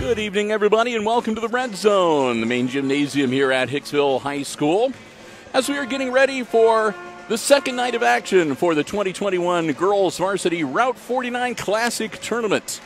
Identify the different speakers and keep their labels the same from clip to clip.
Speaker 1: Good evening, everybody, and welcome to the Red Zone, the main gymnasium here at Hicksville High School, as we are getting ready for the second night of action for the 2021 Girls Varsity Route 49 Classic Tournament.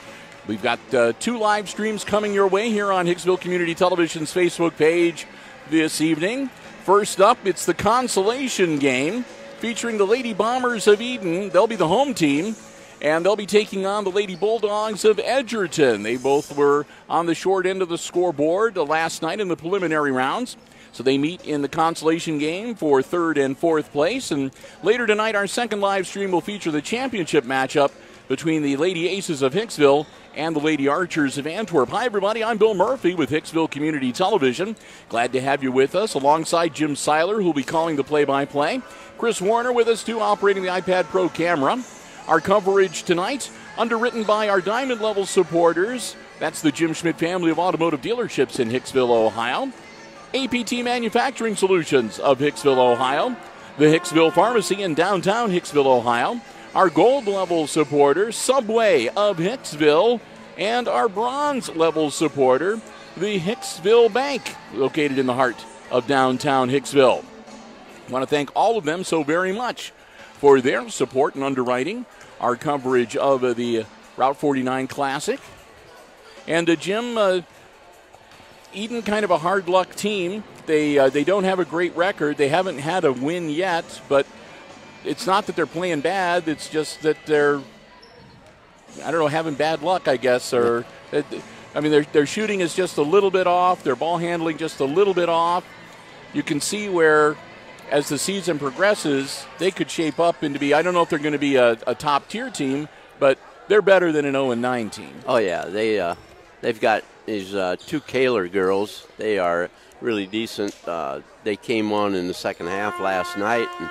Speaker 1: We've got two live streams coming your way here on Hicksville Community Television's Facebook page this evening. First up, it's the consolation game featuring the Lady Bombers of Eden. They'll be the home team, and they'll be taking on the Lady Bulldogs of Edgerton. They both were on the short end of the scoreboard last night in the preliminary rounds. So they meet in the consolation game for third and fourth place. And later tonight, our second live stream will feature the championship matchup between the Lady Aces of Hicksville and the Lady Archers of Antwerp. Hi, everybody. I'm Bill Murphy with Hicksville Community Television. Glad to have you with us, alongside Jim Seiler, who will be calling the play-by-play. Chris Warner with us, too, operating the iPad Pro camera. Our coverage tonight, underwritten by our Diamond Level supporters. That's the Jim Schmidt family of automotive dealerships in Hicksville, Ohio. APT Manufacturing Solutions of Hicksville, Ohio. The Hicksville Pharmacy in downtown Hicksville, Ohio. Our Gold Level supporter, Subway of Hicksville. And our Bronze Level supporter, the Hicksville Bank, located in the heart of downtown Hicksville. I want to thank all of them so very much for their support and underwriting our coverage of the Route 49 Classic. And Jim, Eden, kind of a hard luck team. They don't have a great record. They haven't had a win yet, but it's not that they're playing bad. It's just that they're, having bad luck, I guess. Or, their shooting is just a little bit off. Their ball handling just a little bit off. You can see where, as the season progresses, they could shape up into be, I don't know if they're going to be a top-tier team, but they're better than an 0-9 team.
Speaker 2: Oh, yeah. They've got these two Kaler girls. They are really decent. They came on in the second half last night and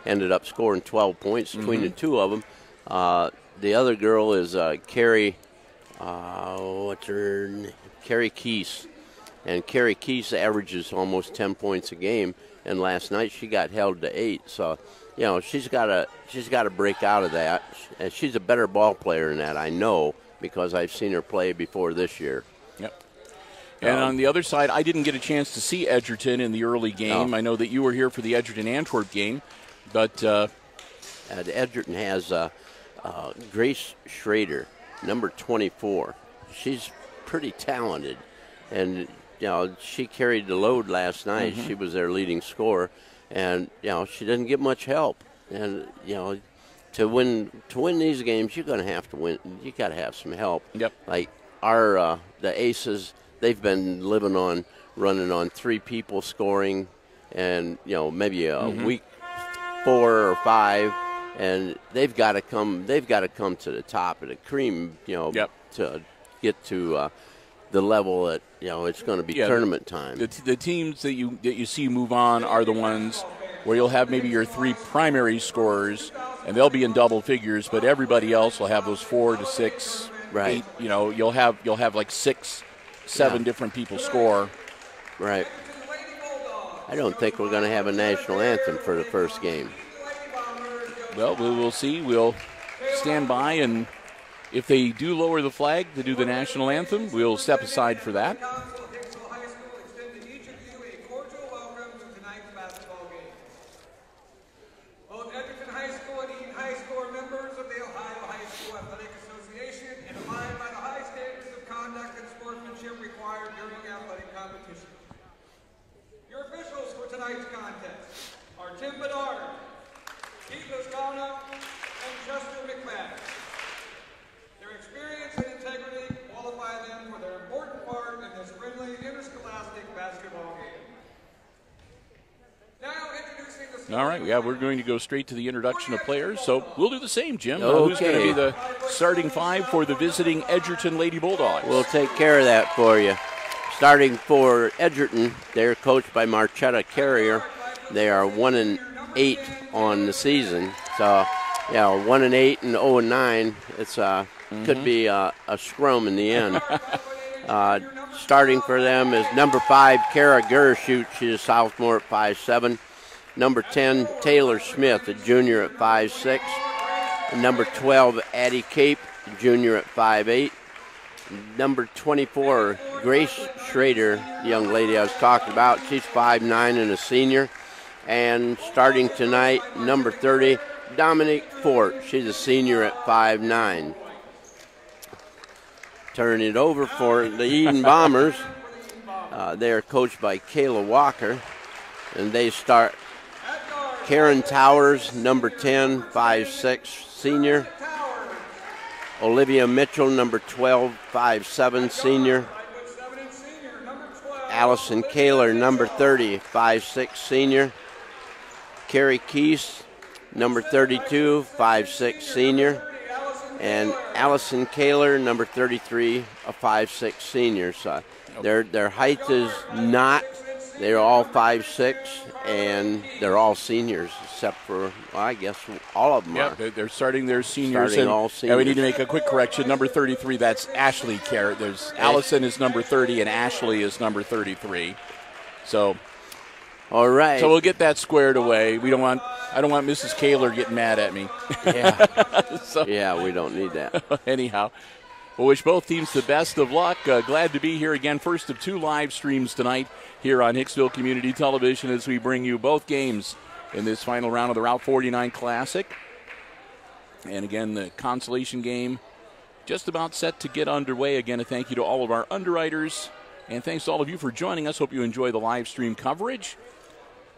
Speaker 2: ended up scoring 12 points between the two of them. The other girl is Carrie, Carrie Keese. And Carrie Keese averages almost 10 points a game. And last night she got held to 8. So, she's got to break out of that. And she's a better ball player than that, I know, because I've seen her play before this year.
Speaker 1: Yep. And on the other side, I didn't get a chance to see Edgerton in the early game. No. I know that you were here for the Edgerton-Antwerp game, but
Speaker 2: Edgerton has Grace Schrader, number 24. She's pretty talented, and she carried the load last night. She was their leading scorer, and she doesn't get much help. And to win these games, you're going to have to win. You got to have some help.
Speaker 1: Yep.
Speaker 2: Like the Aces, they've been running on 3 people scoring, and maybe a week 4 or 5, and they've got to come to the top of the cream. To get to the level that it's going to be tournament time.
Speaker 1: The teams that you see move on are the ones where you'll have maybe your 3 primary scorers, and they'll be in double figures, but everybody else will have those 4 to 6,
Speaker 2: right?
Speaker 1: 8, you'll have like 6, 7 different people score.
Speaker 2: Right. I don't think we're going to have a national anthem for the first game.
Speaker 1: Well, we'll see. We'll stand by, and if they do lower the flag to do the national anthem, we'll step aside for that.
Speaker 3: Both Edgerton High School and Eden High School are members of the Ohio High School Athletic Association and abide by the high standards of conduct and sportsmanship required during athletic competition. Your officials for tonight's contest are Tim Bedard, Keith Lascona, and Chester McMahon. Their experience and integrity qualify them for their important part in this friendly interscholastic basketball game. Now introducing the...
Speaker 1: All right, we're going to go straight to the introduction of players, so we'll do the same, Jim.
Speaker 2: Okay.
Speaker 1: Who's going to be the starting 5 for the visiting Edgerton Lady Bulldogs?
Speaker 2: We'll take care of that for you. Starting for Edgerton, they're coached by Marchetta Carrier. They are 1-8 on the season, so 1-8 and 0-9. It's could be a scrum in the end. Starting for them is number 5, Kara Gershut. She's a sophomore at 5'7". Number 10, Taylor Smith, a junior at 5'6". And number 12, Addie Cape, a junior at 5'8". Number 24, Grace Schrader, the young lady I was talking about. She's 5'9" and a senior. And starting tonight, number 30, Dominique Fort. She's a senior at 5'9". Turn it over for the Eden Bombers. They are coached by Kayla Walker. And they start Karen Towers, number 10, 5'6", senior. Olivia Mitchell, number 12, 5'7", senior. Allison Kaler, number 30, 5'6", senior. Carrie Keese, number 32, 5'6", senior. And Allison Kaler, number 33, a 5'6", senior. So their height is not. They're all 5'6", and they're all seniors, except for, well, I guess all of them are.
Speaker 1: They're starting their seniors.
Speaker 2: Starting all seniors.
Speaker 1: And we need to make a quick correction. Number 33, that's Ashley Carrot. There's Allison is number 30, and Ashley is number 33. So,
Speaker 2: all right.
Speaker 1: So we'll get that squared away. I don't want Mrs. Kaler getting mad at me.
Speaker 2: Yeah.
Speaker 1: So,
Speaker 2: yeah, we don't need that.
Speaker 1: Anyhow. We'll wish both teams the best of luck. Glad to be here again. First of 2 live streams tonight here on Hicksville Community Television as we bring you both games in this final round of the Route 49 Classic. And again, the consolation game just about set to get underway. Again, a thank you to all of our underwriters. And thanks to all of you for joining us. Hope you enjoy the live stream coverage.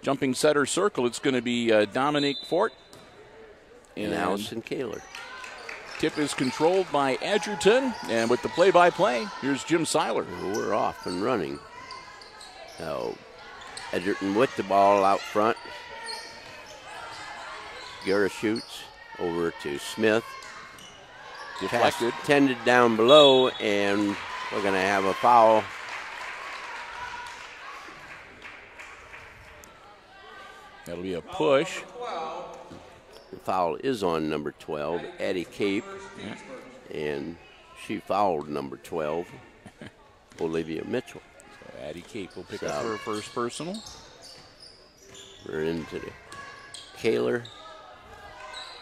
Speaker 1: Jumping center circle, it's going to be Dominique Fort
Speaker 2: and Allison Kaler.
Speaker 1: Tip is controlled by Edgerton, and with the play-by-play, here's Jim Seiler.
Speaker 2: We're off and running. So Edgerton with the ball out front. Guerra shoots over to Smith.
Speaker 1: Deflected.
Speaker 2: Pass tended down below, and we're going to have a foul.
Speaker 1: That'll be a push.
Speaker 2: The foul is on number 12, Addie Cape, and she fouled number 12, Olivia Mitchell.
Speaker 1: So Addie Cape will pick up her first personal.
Speaker 2: We're into the Kaler.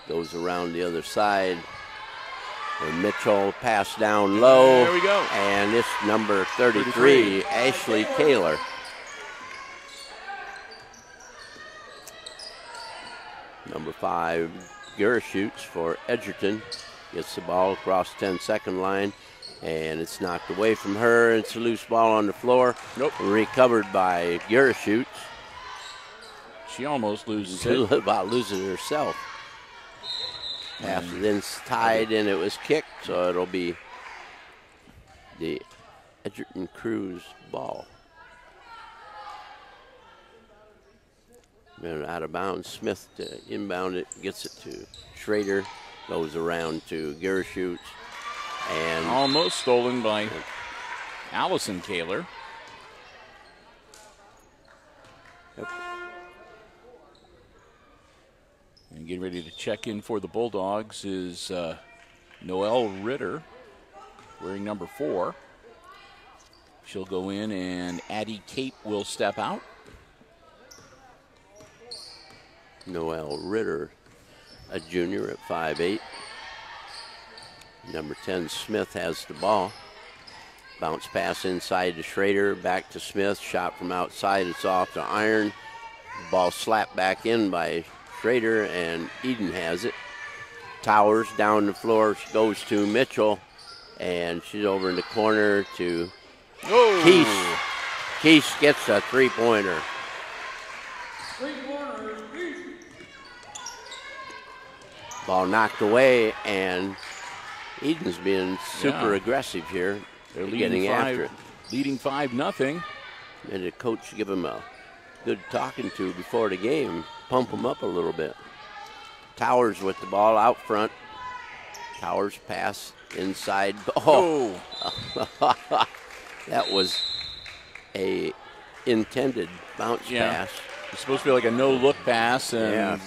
Speaker 2: Goes around the other side. And Mitchell pass down low.
Speaker 1: There we go.
Speaker 2: And it's number 33. Ashley Kaler. Number 5, Guerra shoots for Edgerton. Gets the ball across 10-second line, and it's knocked away from her. It's a loose ball on the floor.
Speaker 1: Nope.
Speaker 2: Recovered by Guerra shoots.
Speaker 1: She almost loses
Speaker 2: She's
Speaker 1: it.
Speaker 2: about losing it herself. Pass then tied, and it was kicked, so it'll be the Edgerton Cruz ball. And out of bounds, Smith to inbound it, gets it to Schrader, goes around to Gershutz, and
Speaker 1: almost stolen by Allison Kaler.
Speaker 2: Yep.
Speaker 1: And getting ready to check in for the Bulldogs is Noelle Ritter, wearing number 4. She'll go in, and Addie Cape will step out.
Speaker 2: Noelle Ritter, a junior at 5'8". Number 10, Smith has the ball. Bounce pass inside to Schrader, back to Smith. Shot from outside, it's off to Iron. Ball slapped back in by Schrader, and Eden has it. Towers down the floor, goes to Mitchell, and she's over in the corner to Keese. Keese gets a three-pointer. Ball knocked away, and Eden's being super aggressive here.
Speaker 1: They're
Speaker 2: getting after it.
Speaker 1: Leading 5-0.
Speaker 2: And the coach give him a good talking to before the game, pump him up a little bit. Towers with the ball out front. Towers pass inside. Oh, that was a intended bounce pass.
Speaker 1: It's supposed to be like a no-look pass, and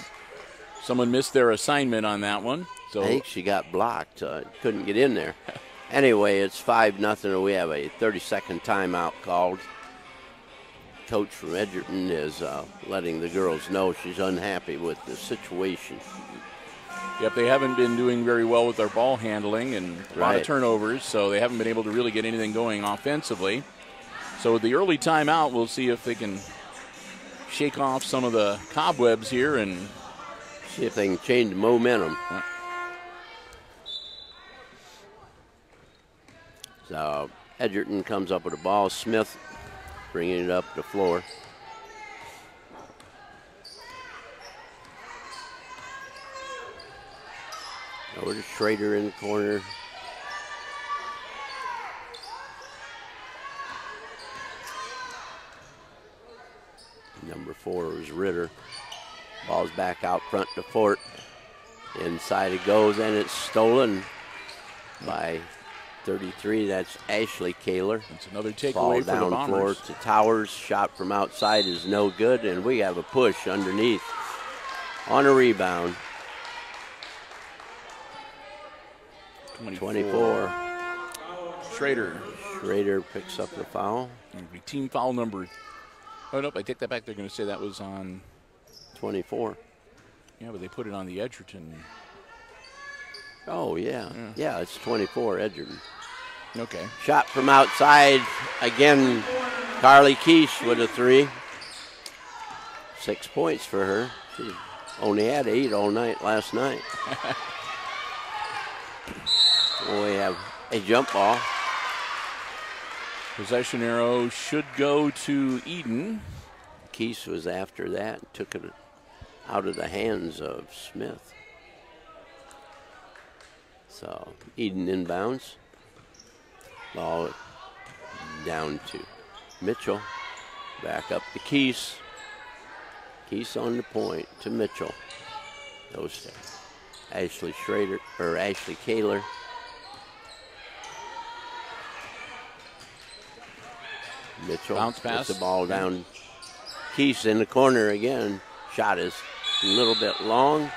Speaker 1: someone missed their assignment on that one. So
Speaker 2: I think she got blocked. Couldn't get in there. Anyway, it's 5-0, and we have a 30-second timeout called. Coach from Edgerton is letting the girls know she's unhappy with the situation.
Speaker 1: Yep, they haven't been doing very well with their ball handling and a lot of
Speaker 2: Right.
Speaker 1: turnovers, so they haven't been able to really get anything going offensively. So with the early timeout, we'll see if they can shake off some of the cobwebs here and
Speaker 2: See if they can change the momentum. So Edgerton comes up with a ball. Smith bringing it up the floor. Over to Schrader in the corner. Number 4 is Ritter. Ball's back out front to Fort. Inside it goes, and it's stolen by 33. That's Ashley Kaler.
Speaker 1: it's another
Speaker 2: Ball
Speaker 1: takeaway for the
Speaker 2: down floor
Speaker 1: Bombers.
Speaker 2: to Towers. Shot from outside is no good, and we have a push underneath on a rebound. 24.
Speaker 1: Schrader.
Speaker 2: Schrader picks up the foul.
Speaker 1: It'll be team foul number. Oh, nope, I take that back. They're going to say that was on.
Speaker 2: 24.
Speaker 1: Yeah, but they put it on the Edgerton.
Speaker 2: Oh, yeah. Yeah, it's 24, Edgerton.
Speaker 1: Okay.
Speaker 2: Shot from outside. Again, Carly Keish with a 3. 6 points for her. She only had 8 all night last night. We have a jump ball.
Speaker 1: Possession arrow should go to Eden.
Speaker 2: Keish was after that and took it out of the hands of Smith. So Eden inbounds. Ball down to Mitchell. Back up to Keish. Keish on the point to Mitchell. Goes to Ashley Schrader or Ashley Kaler. Mitchell
Speaker 1: Bounce pass.
Speaker 2: gets the ball down. Keish in the corner again. Shot is a little bit long,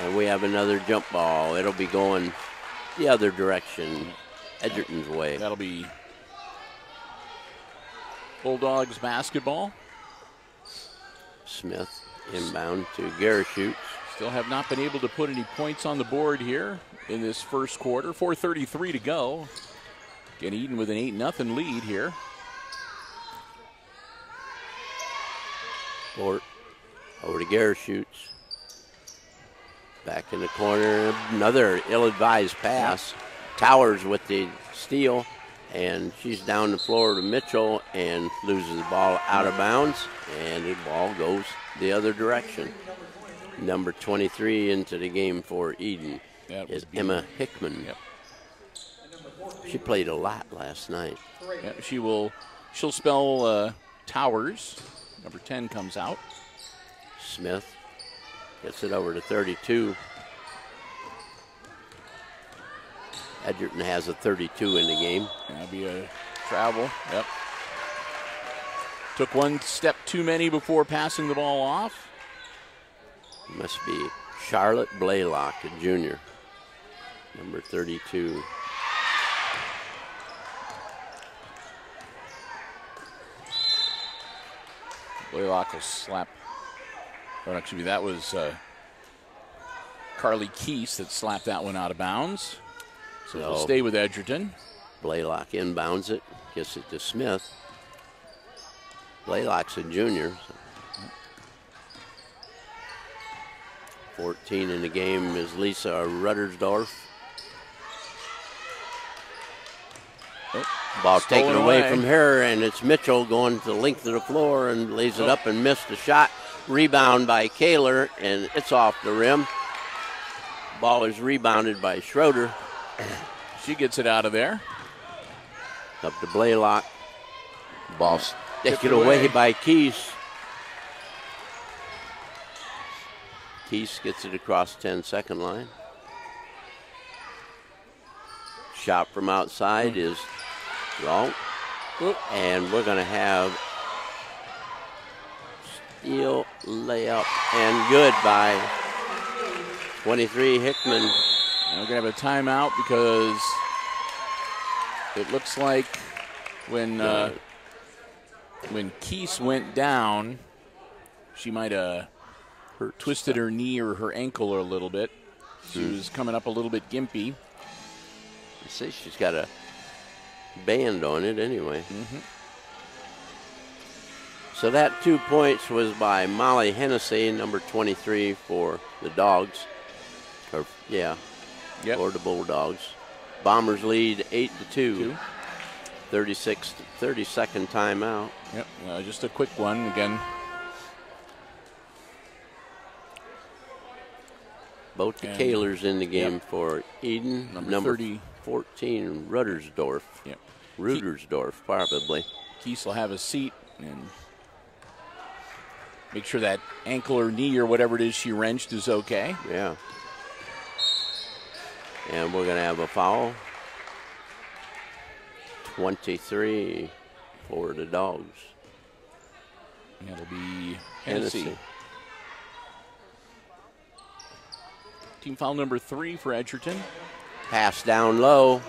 Speaker 2: and we have another jump ball. It'll be going the other direction, Edgerton's way.
Speaker 1: That'll be Bulldogs basketball.
Speaker 2: Smith inbound to Garashute.
Speaker 1: Still have not been able to put any points on the board here in this first quarter. 4:33 to go. Again, Eden with an 8-0 lead here.
Speaker 2: Fort over to Garashute. Back in the corner, another ill-advised pass. Towers with the steal, and she's down the floor to Mitchell and loses the ball out of bounds, and the ball goes the other direction. Number 23 into the game for Eden
Speaker 1: That
Speaker 2: is
Speaker 1: would be-
Speaker 2: Emma Hickman.
Speaker 1: Yep.
Speaker 2: She played a lot last night.
Speaker 1: Yeah, she'll spell Towers. Number 10 comes out.
Speaker 2: Smith gets it over to 32. Edgerton has a 32 in the game.
Speaker 1: That'll be a travel. Yep. Took one step too many before passing the ball off.
Speaker 2: Must be Charlotte Blaylock, a junior, number 32.
Speaker 1: Blaylock will slap. Oh, excuse me, that was Carly Keish that slapped that one out of bounds. So it'll
Speaker 2: So-
Speaker 1: stay with Edgerton.
Speaker 2: Blaylock inbounds it, gets it to Smith. Blaylock's a junior. 14 in the game is Lisa Ruttersdorf.
Speaker 1: Oh,
Speaker 2: Ball
Speaker 1: stolen
Speaker 2: taken away
Speaker 1: away.
Speaker 2: from her, and it's Mitchell going to the length of the floor and lays it up and missed the shot. Rebound by Kaler, and it's off the rim. Ball is rebounded by Schroeder.
Speaker 1: She gets it out of there.
Speaker 2: Up to Blaylock. Ball
Speaker 1: Tipped
Speaker 2: taken away
Speaker 1: away.
Speaker 2: by Keish. Keish gets it across 10-second line. Shot from outside is wrong.
Speaker 1: Oop.
Speaker 2: And we're going to have steal, layup, and good by 23 Hickman.
Speaker 1: And we're going to have a timeout because it looks like when Keish went down, she might have twisted her knee or her ankle a little bit. She was coming up a little bit gimpy.
Speaker 2: You see, she's got a band on it anyway. So that 2 points was by Molly Hennessy, number 23 for the Dogs. Or, yeah, for the Bulldogs. Bombers lead 8-2. 32nd timeout.
Speaker 1: Yep, just a quick one again.
Speaker 2: Both the Kahlers in the game for Eden. Number 14, Ruddersdorf.
Speaker 1: Yep.
Speaker 2: Rudersdorf, probably.
Speaker 1: Keese will have a seat and make sure that ankle or knee or whatever it is she wrenched is okay.
Speaker 2: Yeah. And we're going to have a foul. 23 for the Dogs.
Speaker 1: That'll be Hennessy. Team foul number 3 for Edgerton.
Speaker 2: Pass down low,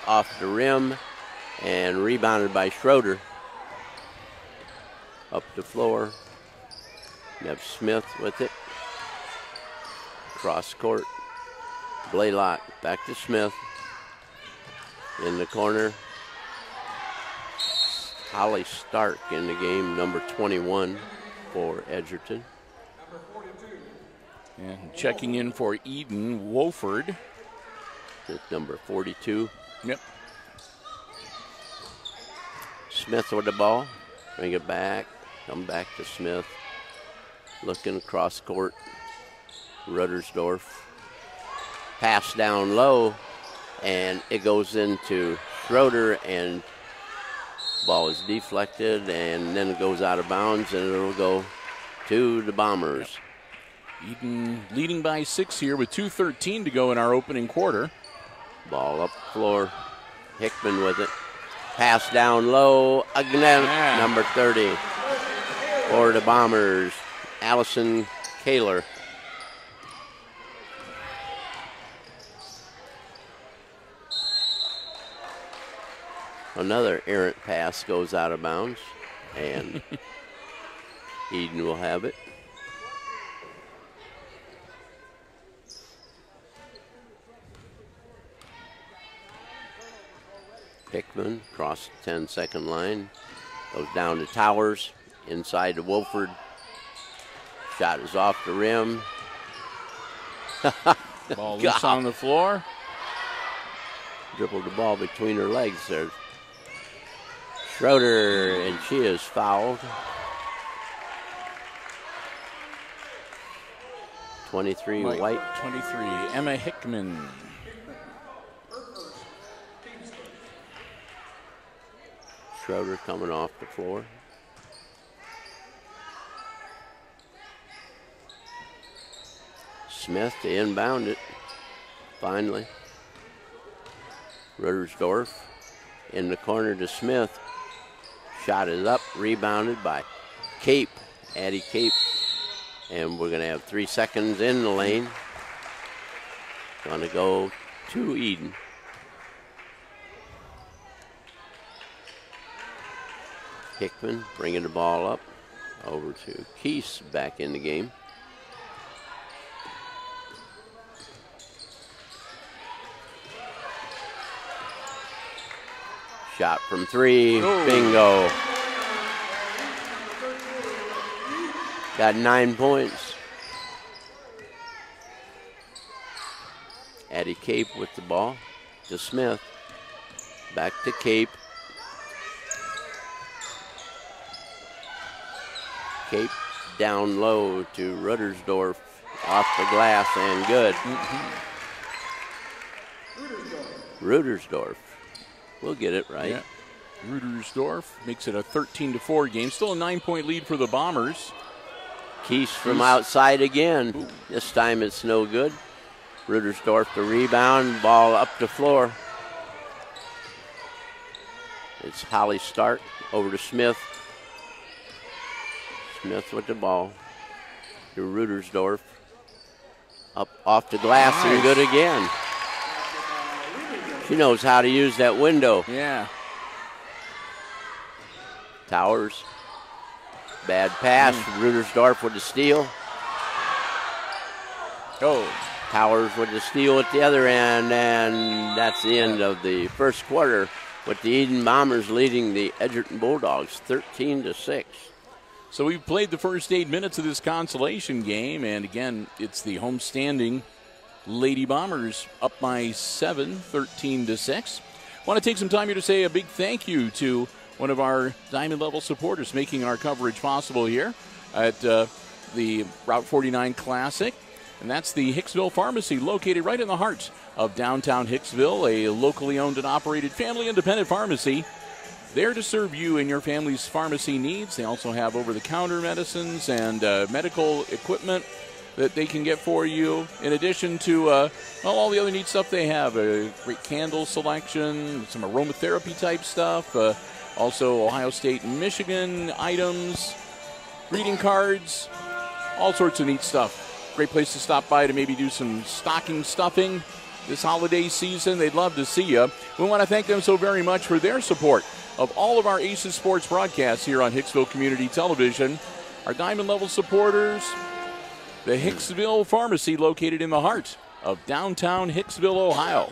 Speaker 2: off the rim, and rebounded by Schroeder. Up the floor. You have Smith with it. Cross court. Blaylock back to Smith. In the corner. Holly Stark in the game, number 21 for Edgerton.
Speaker 1: And checking in for Eden, Wofford.
Speaker 2: That's number 42.
Speaker 1: Yep.
Speaker 2: Smith with the ball. Bring it back. Come back to Smith. Looking across court. Ruddersdorf. Pass down low. And it goes into Schroeder, and ball is deflected, and then it goes out of bounds, and it'll go to the Bombers.
Speaker 1: Eden leading by 6 here with 2:13 to go in our opening quarter.
Speaker 2: Ball up the floor. Hickman with it. Pass down low. Again, number 30 for the Bombers. Allison Kahler. Another errant pass goes out of bounds, and Eden will have it. Hickman across the 10-second line. Goes down to Towers. Inside to Wolford. Shot is off the rim.
Speaker 1: Ball loose on the floor.
Speaker 2: Dribbled the ball between her legs there. Schroeder, and she is fouled. 23 White.
Speaker 1: 23, Emma Hickman.
Speaker 2: Schroeder coming off the floor. Smith to inbound it. Finally. Ruddersdorf in the corner to Smith. Shot is up, rebounded by Cape, Addie Cape. And we're going to have 3 seconds in the lane. Going to go to Eden. Hickman bringing the ball up over to Keese back in the game. Shot from 3, bingo. Got 9 points. Addie Cape with the ball to Smith. Back to Cape. Cape down low to Ruddersdorf. Off the glass and good. Ruddersdorf. We'll get it right.
Speaker 1: Yeah. Ruddersdorf makes it a 13-4 game. Still a 9-point lead for the Bombers.
Speaker 2: Keese from outside again. Ooh. This time it's no good. Ruddersdorf the rebound. Ball up the floor. It's Holly Stark over to Smith. Smith with the ball to Ruddersdorf. Up off the glass and good again. She knows how to use that window.
Speaker 1: Yeah.
Speaker 2: Towers. Bad pass. Ruddersdorf with the steal. Towers with the steal at the other end, and that's the end of the first quarter with the Eden Bombers leading the Edgerton Bulldogs 13-6.
Speaker 1: So we've played the first 8 minutes of this consolation game, and again, it's the homestanding Lady Bombers up by 7, 13-6. Want to take some time here to say a big thank you to one of our Diamond Level supporters making our coverage possible here at the Route 49 Classic, and that's the Hicksville Pharmacy, located right in the heart of downtown Hicksville, a locally owned and operated family independent pharmacy there to serve you and your family's pharmacy needs. They also have over-the-counter medicines and medical equipment that they can get for you, in addition to all the other neat stuff they have. A great candle selection, some aromatherapy type stuff, also Ohio State and Michigan items, greeting cards, all sorts of neat stuff. Great place to stop by to maybe do some stocking stuffing this holiday season. They'd love to see you. We want to thank them so very much for their support of all of our Aces Sports broadcasts here on Hicksville Community Television. Our Diamond Level supporters, the Hicksville Pharmacy, located in the heart of downtown Hicksville, Ohio.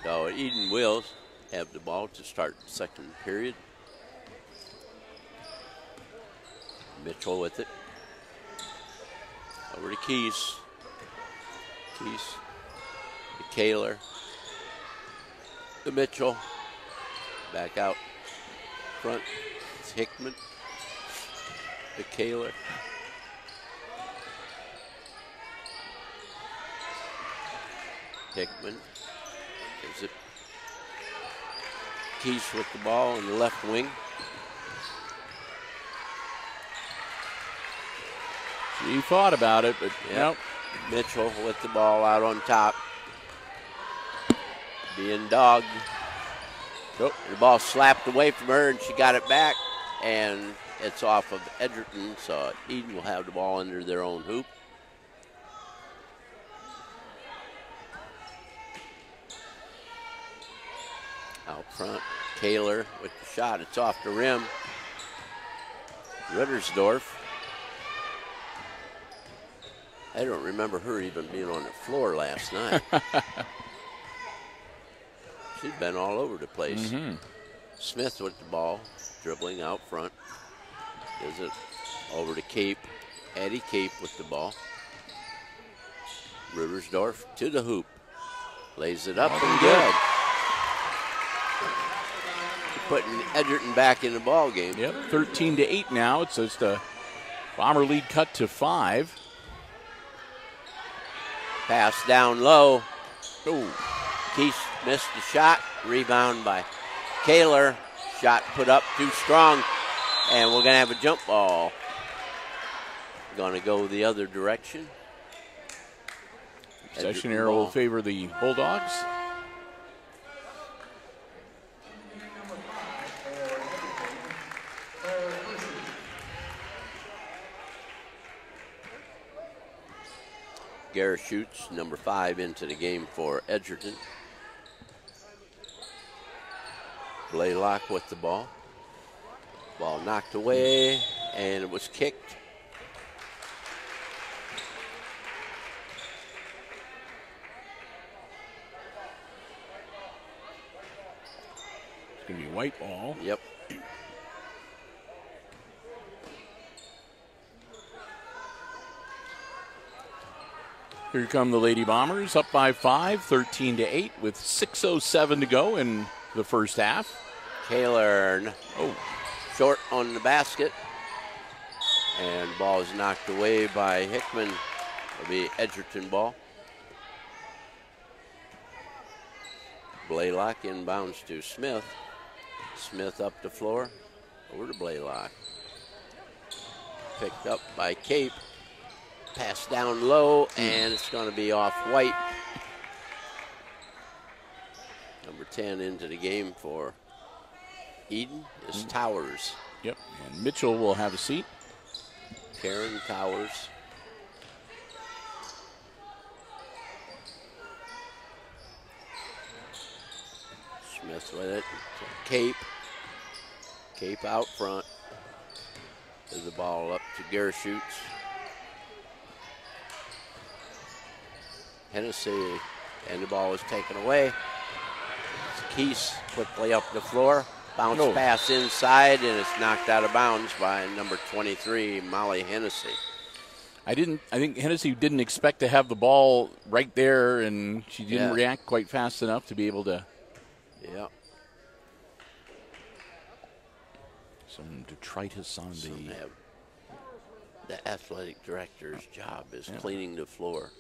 Speaker 2: So Eden will have the ball to start the second period. Mitchell with it. Over to Keys. Keys to Kaler. To Mitchell. Back out front. It's Hickman. To Kaler. Hickman. Gives it. Keys with the ball in the left wing.
Speaker 1: She thought about it, but
Speaker 2: yep. Mitchell with the ball out on top. Being dogged.
Speaker 1: Nope.
Speaker 2: The ball slapped away from her, and she got it back, and it's off of Edgerton, so Eden will have the ball under their own hoop. Out front, Kaler with the shot. It's off the rim. Rittersdorf. I don't remember her even being on the floor last night. She's been all over the place. Smith with the ball, dribbling out front. Gives it over to Cape. Addie Cape with the ball. Rittersdorf to the hoop. Lays it up and good. Putting Edgerton back in the ball game.
Speaker 1: Yep, 13-8 now. It's just a Bomber lead cut to 5.
Speaker 2: Pass down low. Oh, Keith missed the shot. Rebound by Kaler. Shot put up too strong. And we're going to have a jump ball. Going to go the other direction.
Speaker 1: Possession arrow will favor the Bulldogs.
Speaker 2: Garrett shoots number 5 into the game for Edgerton. Blaylock with the ball. Ball knocked away, and it was kicked.
Speaker 1: It's going to be white ball.
Speaker 2: Yep.
Speaker 1: Here come the Lady Bombers, up by 5, 13-8, with 6:07 to go in the first half.
Speaker 2: Kaler, short on the basket. And ball is knocked away by Hickman. It'll be Edgerton ball. Blaylock inbounds to Smith. Smith up the floor, over to Blaylock. Picked up by Cape. Pass down low, and it's going to be off White. Number 10 into the game for Eden is Towers.
Speaker 1: Yep, and Mitchell will have a seat.
Speaker 2: Karen Towers. Smith with it. Cape. Cape out front. Gives the ball up to Gershutz. Hennessy, and the ball is taken away. Keese quickly up the floor. Bounce pass inside, and it's knocked out of bounds by number 23, Molly Hennessy.
Speaker 1: I think Hennessy didn't expect to have the ball right there, and she didn't react quite fast enough to be able to.
Speaker 2: Yeah.
Speaker 1: Some detritus on
Speaker 2: the athletic director's job is cleaning the floor.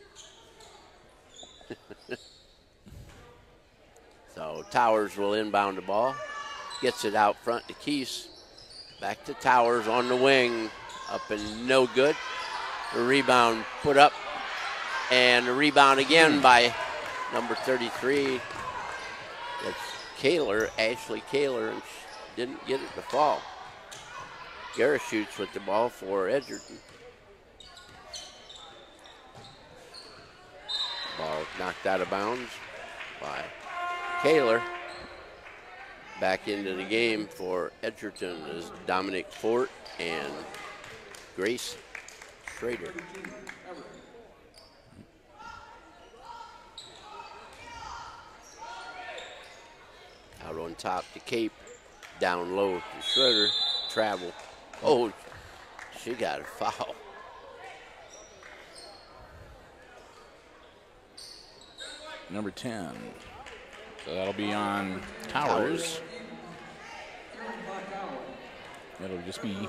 Speaker 2: So Towers will inbound the ball. Gets it out front to Keese. Back to Towers on the wing. Up and no good. The rebound put up. And the rebound again by number 33. That's Kaler, Ashley Kaler, and she didn't get it to fall. Garrett shoots with the ball for Edgerton. Ball knocked out of bounds by Kaler. Back into the game for Edgerton is Dominic Fort and Grace Schrader. Out on top to Cape, down low to Schroeder, travel. Oh, she got a foul.
Speaker 1: Number 10. So that'll be on Towers. That'll just be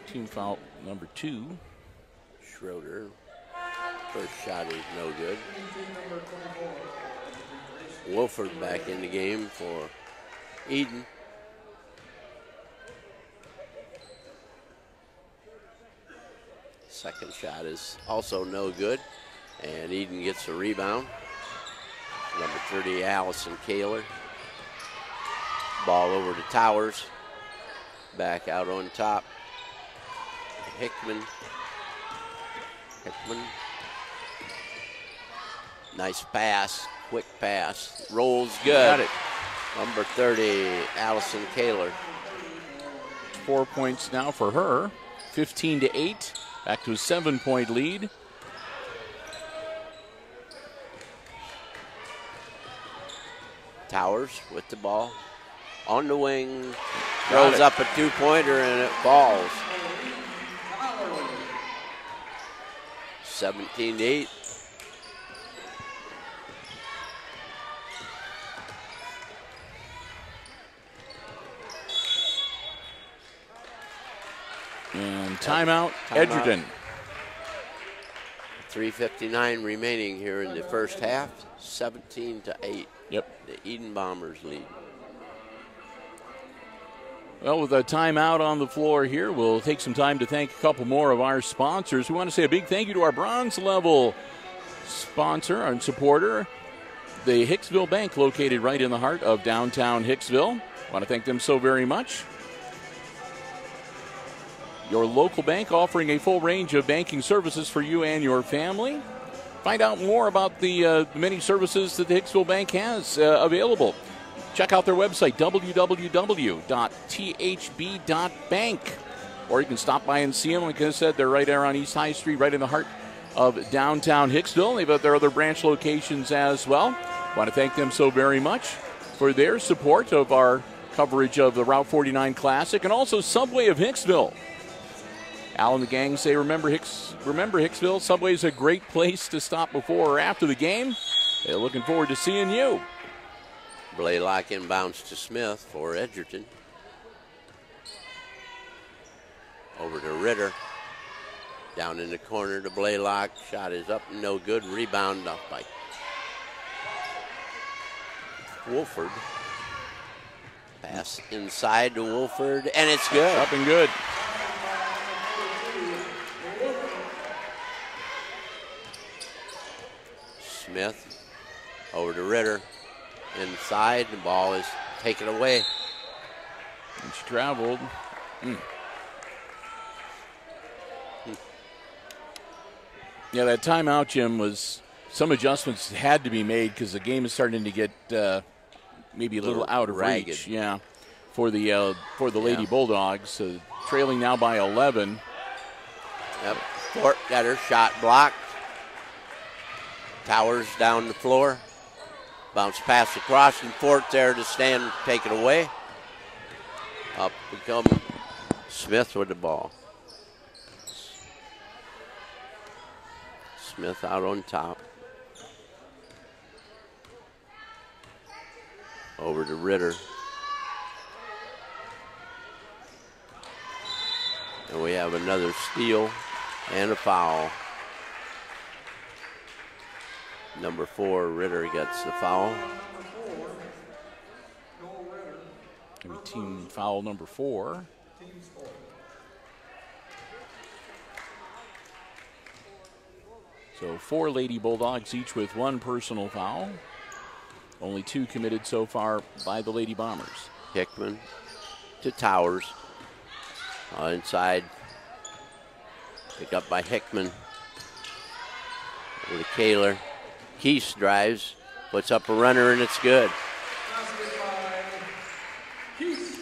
Speaker 1: team foul number 2.
Speaker 2: Schroeder. First shot is no good. Wolford back in the game for Eden. Second shot is also no good. And Eden gets a rebound. Number 30, Allison Kaler. Ball over to Towers. Back out on top. Hickman. Nice pass. Quick pass. Rolls good.
Speaker 1: Got it.
Speaker 2: Number 30, Allison Kaler.
Speaker 1: 4 points now for her. 15-8. Back to a 7-point lead.
Speaker 2: Towers with the ball. On the wing. Throws up a two-pointer and it falls. 17-8.
Speaker 1: And timeout, Edgerton.
Speaker 2: 3:59 remaining here in the first half. 17-8.
Speaker 1: Yep.
Speaker 2: The Eden Bombers lead.
Speaker 1: Well, with a timeout on the floor here, we'll take some time to thank a couple more of our sponsors. We want to say a big thank you to our bronze level sponsor and supporter, the Hicksville Bank, located right in the heart of downtown Hicksville. I want to thank them so very much. Your local bank offering a full range of banking services for you and your family. Find out more about the many services that the Hicksville Bank has available. Check out their website, www.thb.bank. Or you can stop by and see them. Like I said, they're right there on East High Street, right in the heart of downtown Hicksville. They've got their other branch locations as well. I want to thank them so very much for their support of our coverage of the Route 49 Classic and also Subway of Hicksville. Al and the gang say, remember Hicksville. Subway's a great place to stop before or after the game. They're looking forward to seeing you.
Speaker 2: Blaylock inbounds to Smith for Edgerton. Over to Ritter. Down in the corner to Blaylock. Shot is up, no good. Rebound up by Wolford. Pass inside to Wolford, and it's good.
Speaker 1: Up and good.
Speaker 2: Smith over to Ritter. Inside, the ball is taken away.
Speaker 1: And she traveled. Yeah, that timeout, Jim, was some adjustments had to be made because the game is starting to get maybe a little out of
Speaker 2: ragged.
Speaker 1: reach. Yeah, for the Lady Bulldogs, trailing now by 11.
Speaker 2: Yep, Fort got her shot blocked. Towers down the floor. Bounce pass across, and Fort there to stand, take it away. Up we come Smith with the ball. Smith out on top. Over to Ritter. And we have another steal and a foul. Number 4, Ritter gets the foul.
Speaker 1: Maybe team foul number 4. So 4 Lady Bulldogs, each with 1 personal foul. Only 2 committed so far by the Lady Bombers.
Speaker 2: Hickman to Towers. Inside. Pick up by Hickman. Over to Kaler. Keese drives, puts up a runner, and it's good.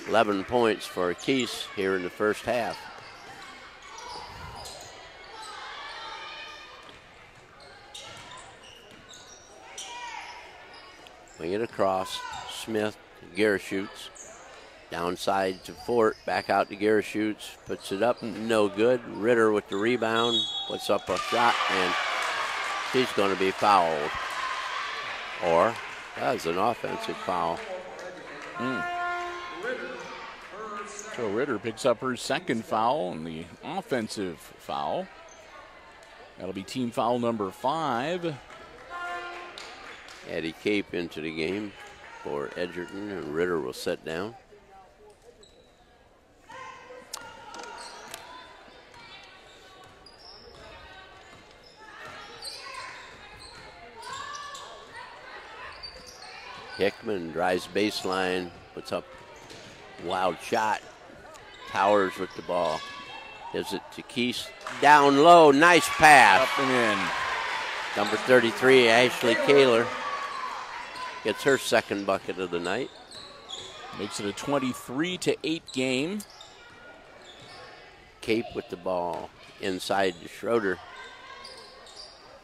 Speaker 2: 11 points for Keese here in the first half. Wing it across. Smith, Gershutz. Downside to Fort, back out to Gershutz. Puts it up, no good. Ritter with the rebound, puts up a shot, and she's going to be fouled. Or that's an offensive foul.
Speaker 1: So Ritter picks up her second foul and the offensive foul. That'll be team foul number 5.
Speaker 2: Addie Cape into the game for Edgerton, and Ritter will sit down. Hickman drives baseline, puts up wild shot. Towers with the ball. Gives it to Keese. Down low, nice pass.
Speaker 1: Up and in.
Speaker 2: Number 33, Ashley Kaler, gets her second bucket of the night.
Speaker 1: Makes it a 23-8 game.
Speaker 2: Cape with the ball inside to Schroeder.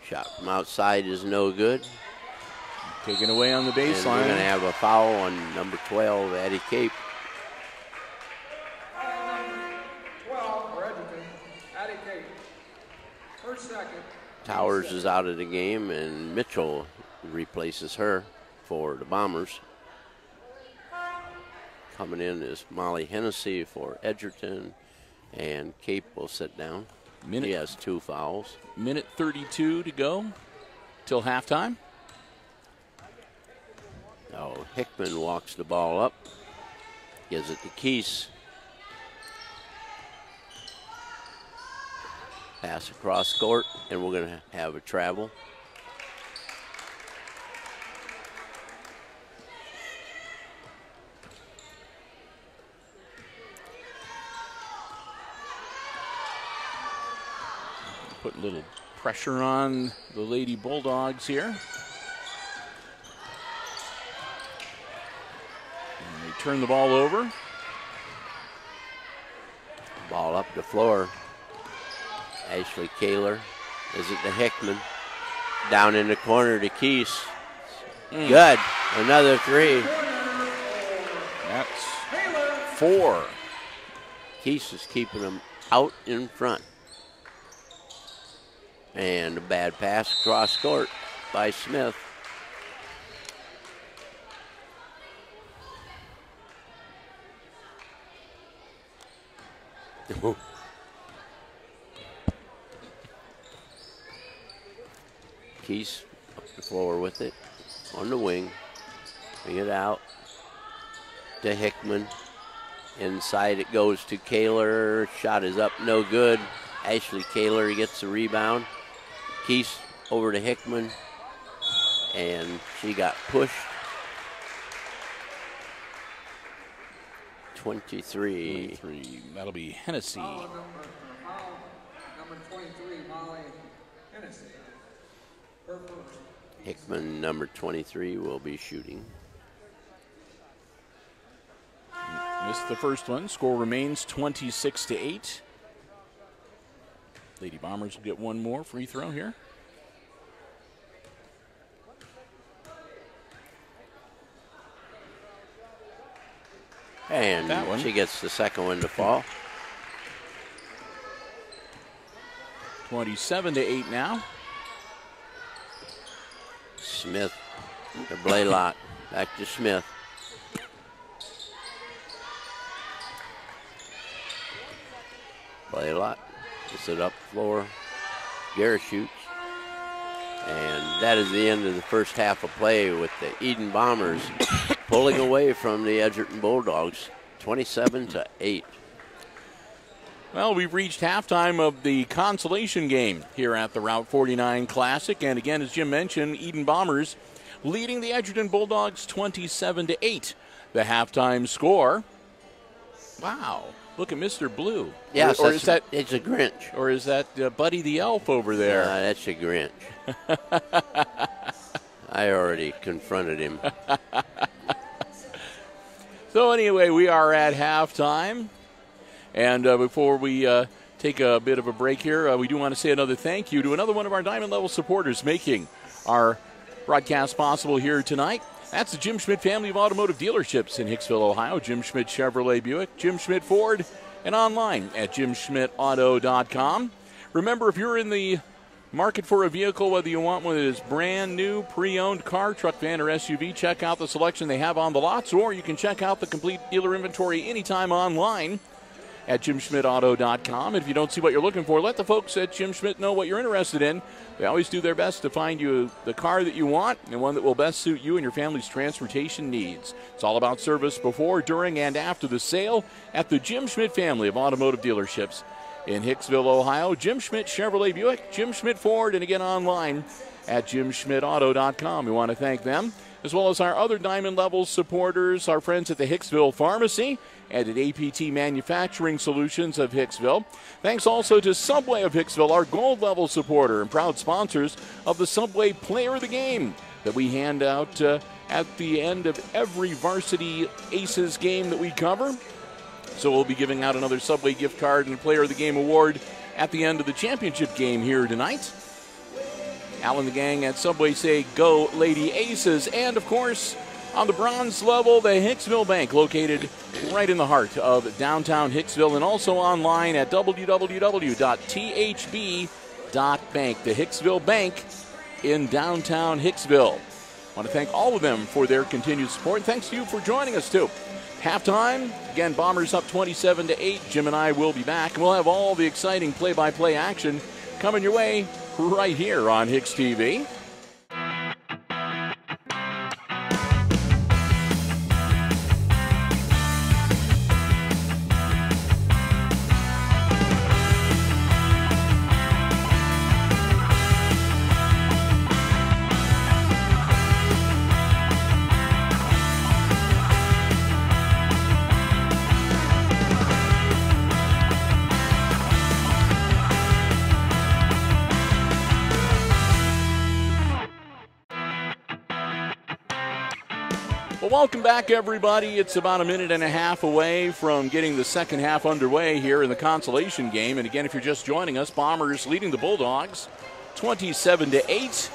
Speaker 2: Shot from outside is no good.
Speaker 1: Taken away on the
Speaker 2: And
Speaker 1: baseline.
Speaker 2: we're going to have a foul on number 12, Addie Cape.
Speaker 3: 12 for Edgerton. Addie Cape. Her second.
Speaker 2: Towers is out of the game, and Mitchell replaces her for the Bombers. Coming in is Molly Hennessy for Edgerton, and Cape will sit down. He has 2 fouls.
Speaker 1: Minute 32 to go till halftime.
Speaker 2: Oh, Hickman walks the ball up, gives it to Keese. Pass across court, and we're going to have a travel.
Speaker 1: Put a little pressure on the Lady Bulldogs here. And they turn the ball over.
Speaker 2: Ball up the floor. Ashley Kaler is it to Hickman. Down in the corner to Keese. Good. Another 3.
Speaker 1: That's 4.
Speaker 2: Keese is keeping them out in front. And a bad pass across court by Smith. Keese up the floor with it on the wing. Bring it out to Hickman. Inside it goes to Kaler. Shot is up, no good. Ashley Kaler gets the rebound. Keese over to Hickman. And she got pushed. 23.
Speaker 1: That'll be Hennessy.
Speaker 3: Foul number 23, Molly Hennessy. Her first.
Speaker 2: Hickman, number 23, will be shooting.
Speaker 1: Missed the first one. Score remains 26-8. Lady Bombers will get one more free throw here.
Speaker 2: And
Speaker 1: that one.
Speaker 2: she gets the second one to fall.
Speaker 1: 27-8 now.
Speaker 2: Smith to Blaylock. Back to Smith. Blaylock gets it up floor. Garrett shoots. And that is the end of the first half of play with the Eden Bombers pulling away from the Edgerton Bulldogs, 27-8.
Speaker 1: Well, we've reached halftime of the consolation game here at the Route 49 Classic. And again, as Jim mentioned, Eden Bombers leading the Edgerton Bulldogs 27-8. The halftime score. Wow. Look at Mr. Blue.
Speaker 2: Yes,
Speaker 1: or is that
Speaker 2: it's a Grinch.
Speaker 1: Or is that Buddy the Elf over there?
Speaker 2: That's a Grinch. I already confronted him.
Speaker 1: So anyway, we are at halftime. And before we take a bit of a break here, we do want to say another thank you to another one of our Diamond Level supporters making our broadcast possible here tonight. That's the Jim Schmidt family of automotive dealerships in Hicksville, Ohio. Jim Schmidt Chevrolet Buick, Jim Schmidt Ford, and online at jimschmidtauto.com. Remember, if you're in the market for a vehicle, whether you want one that is brand new, pre-owned car, truck, van, or SUV, check out the selection they have on the lots, or you can check out the complete dealer inventory anytime online at jimschmidtauto.com. And if you don't see what you're looking for, let the folks at Jim Schmidt know what you're interested in. They always do their best to find you the car that you want and one that will best suit you and your family's transportation needs. It's all about service before, during, and after the sale at the Jim Schmidt family of automotive dealerships in Hicksville, Ohio. Jim Schmidt Chevrolet Buick, Jim Schmidt Ford, and again online at jimschmidtauto.com. We want to thank them, as well as our other Diamond Level supporters, our friends at the Hicksville Pharmacy and at APT Manufacturing Solutions of Hicksville. Thanks also to Subway of Hicksville, our gold level supporter and proud sponsors of the Subway Player of the Game that we hand out at the end of every Varsity Aces game that we cover. So we'll be giving out another Subway gift card and Player of the Game award at the end of the championship game here tonight. Al and the gang at Subway say, go Lady Aces. And, of course, on the bronze level, the Hicksville Bank, located right in the heart of downtown Hicksville, and also online at www.thb.bank, the Hicksville Bank in downtown Hicksville. I want to thank all of them for their continued support, and thanks to you for joining us, too. Halftime, again, Bombers up 27-8. Jim and I will be back, and we'll have all the exciting play-by-play action coming your way right here on Hicks TV. Well, welcome back, everybody. It's about a minute and a half away from getting the second half underway here in the consolation game. And again, if you're just joining us, Bombers leading the Bulldogs 27-8.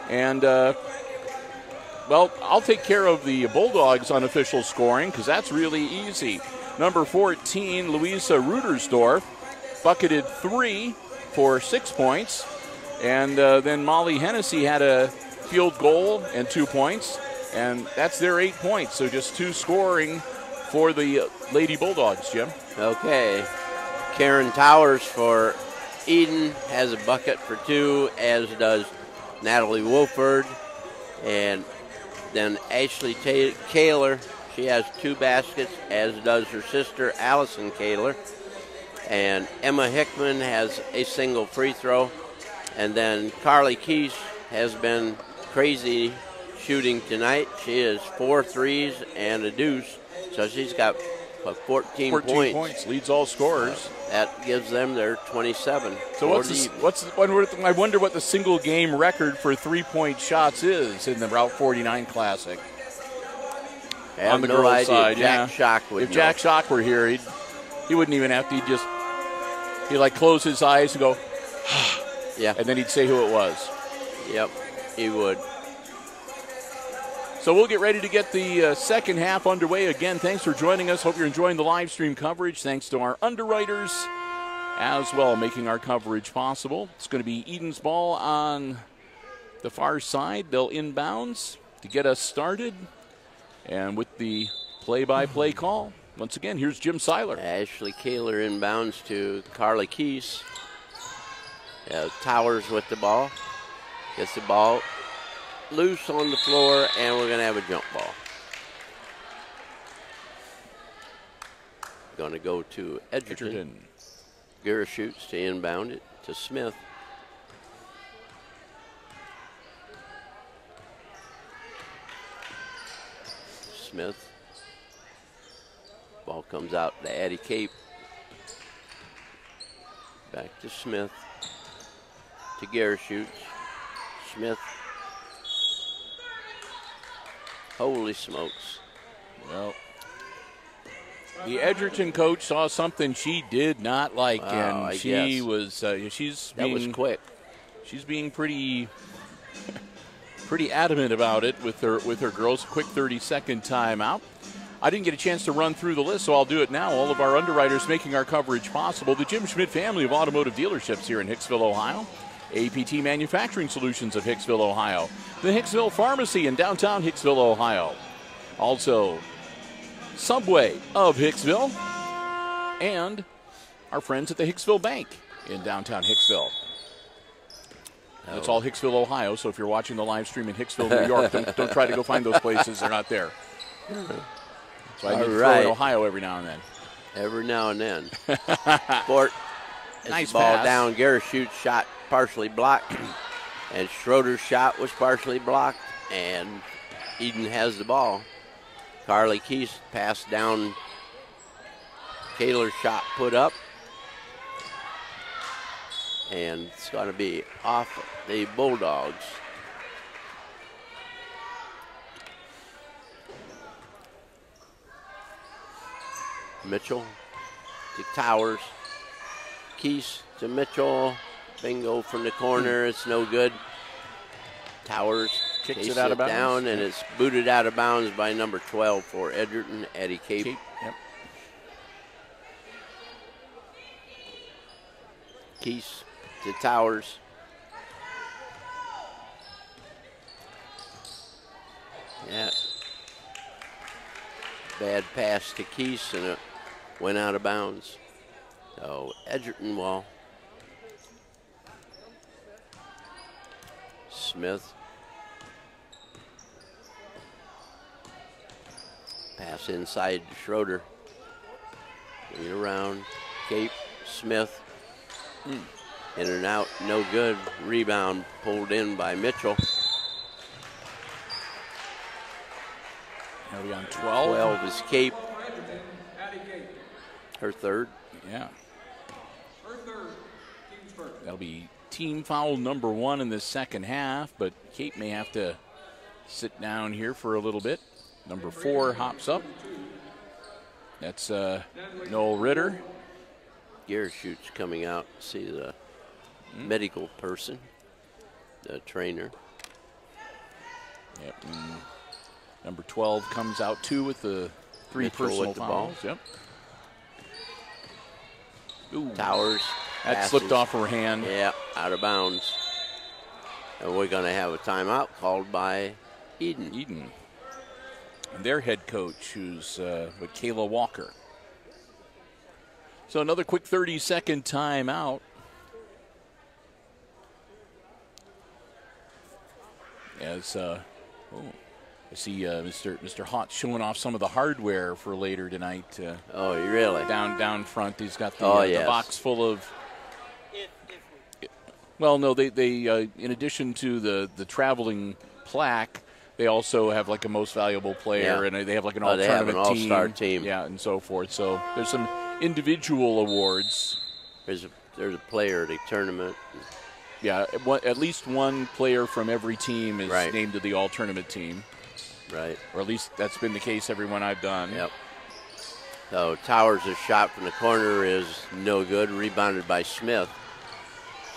Speaker 1: And, well, I'll take care of the Bulldogs' unofficial scoring because that's really easy. Number 14, Louisa Rudersdorf, bucketed 3 for 6 points. And then Molly Hennessy had a field goal and 2 points. And that's their 8 points, so just 2 scoring for the Lady Bulldogs, Jim.
Speaker 2: Okay. Karen Towers for Eden has a bucket for 2, as does Natalie Wolford. And then Ashley Kaler, she has 2 baskets, as does her sister Allison Kaler. And Emma Hickman has a single free throw. And then Carly Keys has been crazy shooting tonight. She is 4 threes and a deuce, so she's got 14 points.
Speaker 1: Leads all scorers.
Speaker 2: That gives them their 27.
Speaker 1: So I wonder what the single game record for 3-point shots is in the Route 49 Classic.
Speaker 2: I have
Speaker 1: on the
Speaker 2: no
Speaker 1: girls'
Speaker 2: idea.
Speaker 1: side,
Speaker 2: Jack Schock would
Speaker 1: If
Speaker 2: know.
Speaker 1: Jack Schock were here, he wouldn't even have to. He'd like close his eyes and go,
Speaker 2: yeah,
Speaker 1: and then he'd say who it was.
Speaker 2: Yep, he would.
Speaker 1: So we'll get ready to get the second half underway. Again, thanks for joining us. Hope you're enjoying the live stream coverage. Thanks to our underwriters as well, making our coverage possible. It's going to be Eden's ball on the far side. They'll inbounds to get us started. And with the play-by-play call, once again, here's Jim Seiler.
Speaker 2: Ashley Kaler inbounds to Carly Keese. Towers with the ball. Gets the ball loose on the floor, and we're going to have a jump ball. Going to go to Edgerton. Guerra shoots to inbound it to Smith. Smith. Ball comes out to Addie Cape. Back to Smith. To Guerra shoots. Smith. Holy smokes.
Speaker 1: Well, the Edgerton coach saw something she did not like, and she was
Speaker 2: that was quick.
Speaker 1: She's being pretty adamant about it with her girls. Quick 30-second timeout. I didn't get a chance to run through the list, so I'll do it now. All of our underwriters making our coverage possible. The Jim Schmidt family of automotive dealerships here in Hicksville, Ohio. APT Manufacturing Solutions of Hicksville, Ohio. The Hicksville Pharmacy in downtown Hicksville, Ohio. Also, Subway of Hicksville. And our friends at the Hicksville Bank in downtown Hicksville. That's all Hicksville, Ohio, so if you're watching the live stream in Hicksville, New York, don't try to go find those places. They're not there. So I need to throw in Ohio every now and then.
Speaker 2: Every now and then. Sport.
Speaker 1: Nice
Speaker 2: ball
Speaker 1: pass.
Speaker 2: Down. Guerra shoots shot partially blocked. And Schroeder's shot was partially blocked. And Eden has the ball. Carly Keese passed down. Kaler's shot put up. And it's going to be off the Bulldogs. Mitchell to Towers. Keese to Mitchell. Bingo from the corner. It's no good. Towers
Speaker 1: kicks it out of bounds.
Speaker 2: Down, and it's booted out of bounds by number 12 for Edgerton, Addie Cape.
Speaker 1: Yep.
Speaker 2: Keese to Towers. Yeah. Bad pass to Keese, and it went out of bounds. So Edgerton will. Smith. Pass inside to Schroeder. Bring it around. Cape. Smith. In and out. No good. Rebound pulled in by Mitchell.
Speaker 1: Are we on 12?
Speaker 2: 12 is Cape. Her third.
Speaker 1: Yeah. That'll be team foul number 1 in the second half, but Cape may have to sit down here for a little bit. Number 4 hops up. That's Noel Ritter.
Speaker 2: Garrett shoots coming out. See the medical person, the trainer.
Speaker 1: Yep. Number 12 comes out too with the 3
Speaker 2: Mitchell
Speaker 1: personal
Speaker 2: with the
Speaker 1: fouls.
Speaker 2: ball.
Speaker 1: Yep. Ooh.
Speaker 2: Towers.
Speaker 1: That
Speaker 2: passes.
Speaker 1: slipped off her hand.
Speaker 2: Yeah, out of bounds. And we're going to have a timeout called by Eden.
Speaker 1: And their head coach, who's with Kayla Walker. So another quick 30-second timeout. As I see Mr. Hott showing off some of the hardware for later tonight.
Speaker 2: Oh, really?
Speaker 1: Down front, he's got the box full of. Well, no, they in addition to the traveling plaque, they also have like a most valuable player, and they have like an
Speaker 2: all-star team.
Speaker 1: Yeah, and so forth. So there's some individual awards.
Speaker 2: There's a player at a tournament.
Speaker 1: Yeah, at least one player from every team is named to the all-tournament team.
Speaker 2: Right.
Speaker 1: Or at least that's been the case every one I've done.
Speaker 2: Yep. So Towers' shot from the corner is no good. Rebounded by Smith.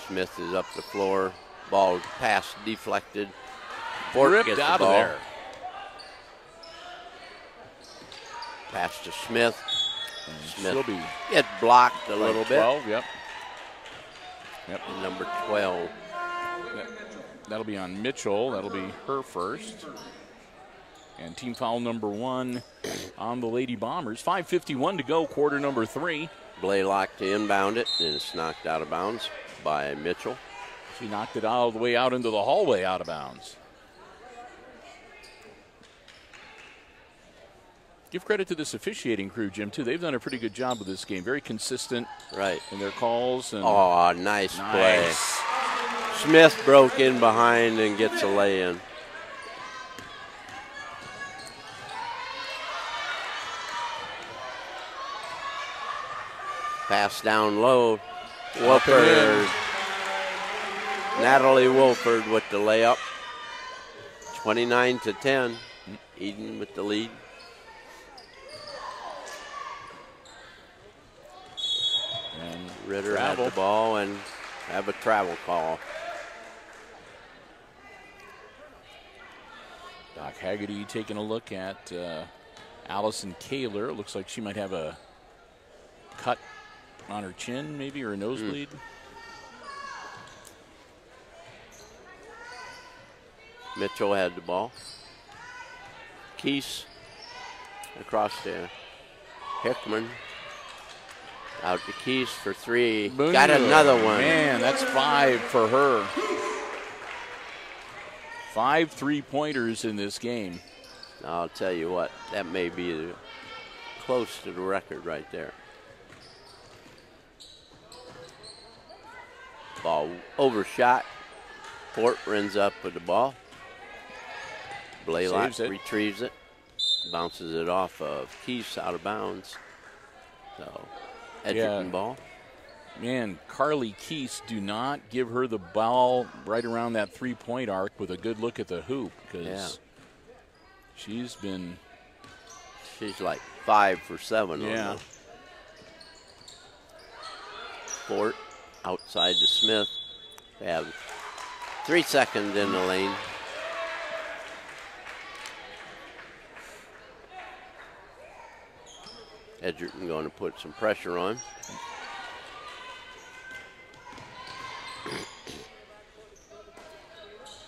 Speaker 2: Smith is up the floor. Ball pass deflected.
Speaker 1: Ripped out of there.
Speaker 2: Pass to Smith.
Speaker 1: She'll be
Speaker 2: It blocked a little bit.
Speaker 1: 12, yep.
Speaker 2: Number 12.
Speaker 1: That'll be on Mitchell. That'll be her first. And team foul number 1 on the Lady Bombers. 5:51 to go, quarter number 3.
Speaker 2: Blaylock to inbound it, and it's knocked out of bounds by Mitchell.
Speaker 1: She knocked it all the way out into the hallway out of bounds. Give credit to this officiating crew, Jim, too. They've done a pretty good job with this game. Very consistent in their calls. And
Speaker 2: oh, nice play. Smith broke in behind and gets a lay-in. Pass down low. Wolford. Natalie Wolford with the layup. 29-10. Eden with the lead.
Speaker 1: And
Speaker 2: Ritter had the ball and have a travel call.
Speaker 1: Doc Haggerty taking a look at Allison Kaler. It looks like she might have a cut on her chin, maybe, or a nosebleed.
Speaker 2: Mitchell had the ball. Keese across to Hickman. Out to Keese for 3.
Speaker 1: Boom.
Speaker 2: Got another one.
Speaker 1: Man, that's 5 for her. 5 3-pointers in this game.
Speaker 2: I'll tell you what, that may be close to the record right there. Ball overshot. Fort runs up with the ball. Blaylock retrieves it. Bounces it off of Keese out of bounds. So, Edgerton ball.
Speaker 1: Man, Carly Keese, do not give her the ball right around that 3-point arc with a good look at the hoop, because she's
Speaker 2: like 5 for 7.
Speaker 1: Yeah.
Speaker 2: On Fort outside to Smith. They have 3 seconds in the lane. Edgerton going to put some pressure on.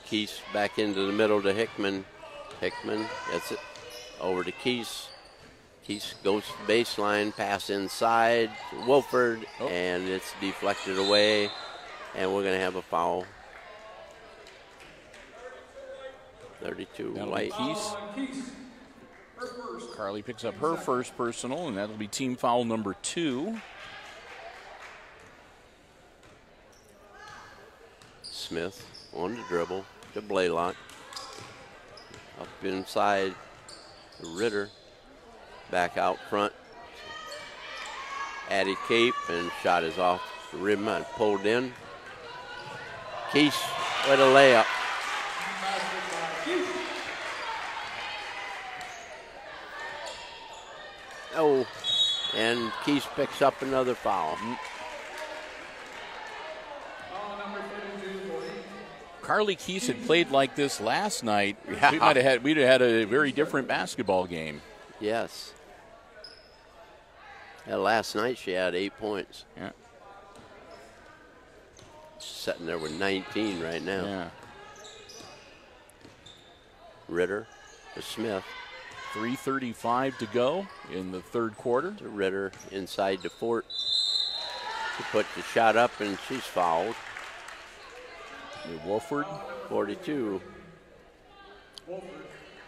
Speaker 2: Keese back into the middle to Hickman. Hickman gets it over to Keese. Keese goes to the baseline, pass inside to Wolford, and it's deflected away, and we're going to have a foul. 32
Speaker 1: that'll
Speaker 2: White.
Speaker 1: Be Keese. Carly picks up her first personal, and that'll be team foul number 2.
Speaker 2: Smith on the dribble to Blaylock. Up inside to Ritter. Back out front. Addie Cape, and shot is off the rim and pulled in. Keese with a layup. Oh, and Keese picks up another foul.
Speaker 1: Carly Keese had played like this last night. We'd have had a very different basketball game.
Speaker 2: Yes. Last night she had 8 points.
Speaker 1: Yeah.
Speaker 2: She's sitting there with 19 right now.
Speaker 1: Yeah.
Speaker 2: Ritter to Smith.
Speaker 1: 3:35 to go in the third quarter.
Speaker 2: To Ritter inside to Fort. She put the shot up and she's fouled.
Speaker 1: Wolford.
Speaker 2: 42.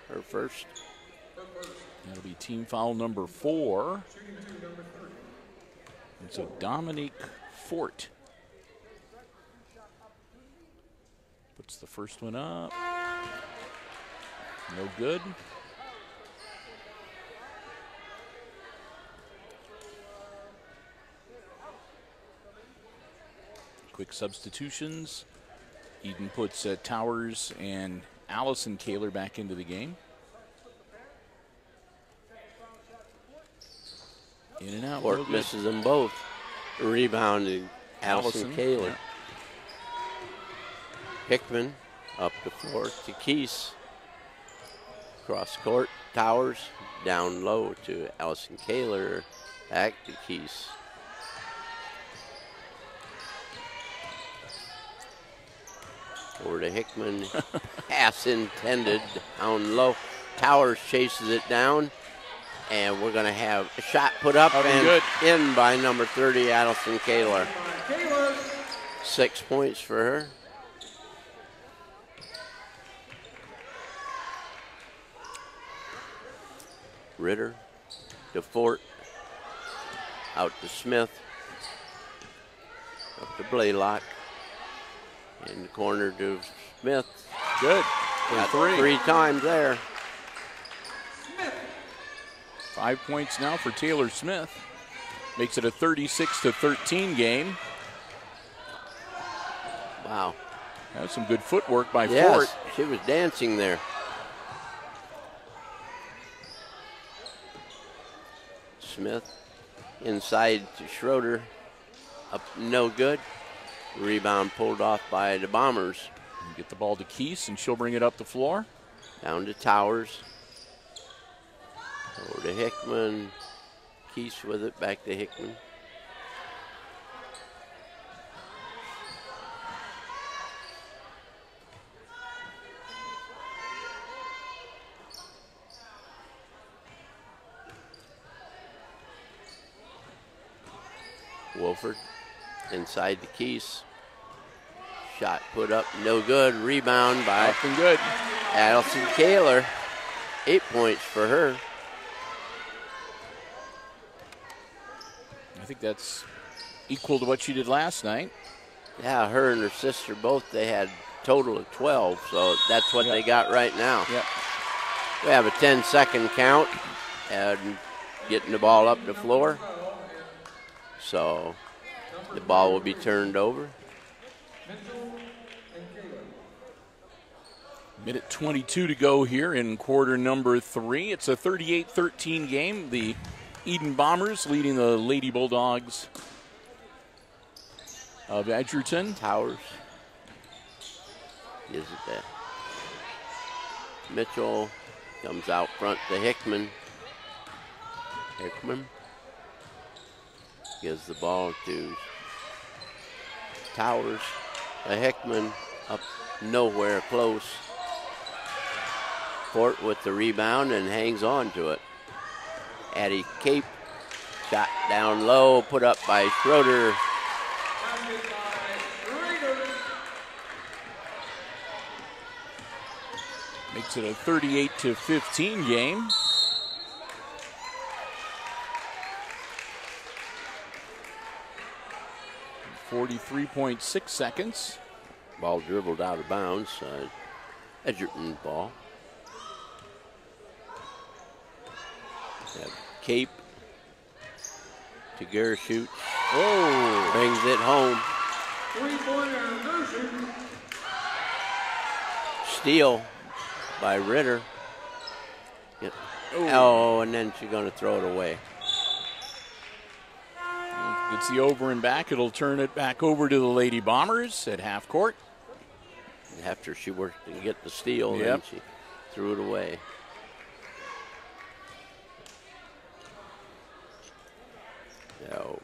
Speaker 2: Her first.
Speaker 1: That'll be team foul number 4. And so Dominique Fort puts the first one up. No good. Quick substitutions. Eden puts Towers and Allison Kaler back into the game. In and out.
Speaker 2: Fort misses them both. Rebounding Allison Kaler. Yeah. Hickman up to Fort to Keese. Cross court, Towers, down low to Allison Kaler, back to Keese. Over to Hickman, pass intended, down low. Towers chases it down, and we're going to have a shot put up and in by number 30, Allison Kaler. 6 points for her. Ritter to Fort, out to Smith, up to Blaylock, in the corner to Smith.
Speaker 1: Good.
Speaker 2: Got three times there.
Speaker 1: 5 points now for Taylor Smith. Makes it a 36-13 game.
Speaker 2: Wow.
Speaker 1: That was some good footwork by
Speaker 2: Yes,
Speaker 1: Fort.
Speaker 2: she was dancing there. Smith inside to Schroeder. Up, no good. Rebound pulled off by the Bombers.
Speaker 1: Get the ball to Keese, and she'll bring it up the floor.
Speaker 2: Down to Towers. Over to Hickman. Keese with it, back to Hickman. Wolford inside the Keese. Shot put up, no good. Rebound by
Speaker 1: Nothing good.
Speaker 2: Allison Kaler. 8 points for her.
Speaker 1: I think that's equal to what she did last night.
Speaker 2: Yeah, her and her sister both, they had a total of 12, so that's what they got right now.
Speaker 1: Yep.
Speaker 2: We have a 10-second count and getting the ball up the floor. So the ball will be turned over.
Speaker 1: Minute 22 to go here in quarter number 3. It's a 38-13 game. The Eden Bombers leading the Lady Bulldogs of Edgerton.
Speaker 2: Towers gives it that. Mitchell comes out front to Hickman. Hickman gives the ball to Towers. Hickman up nowhere close. Fort with the rebound and hangs on to it. Addie Cape, shot down low, put up by Schroeder.
Speaker 1: Makes it a 38-15 game. .6 seconds.
Speaker 2: Ball dribbled out of bounds. Edgerton ball. Cape to Gershut. Oh, brings it home. Steal by Ritter. Oh, and then she's going to throw it away.
Speaker 1: Gets the over and back. It'll turn it back over to the Lady Bombers at half court.
Speaker 2: After she worked to get the steal, then she threw it away. So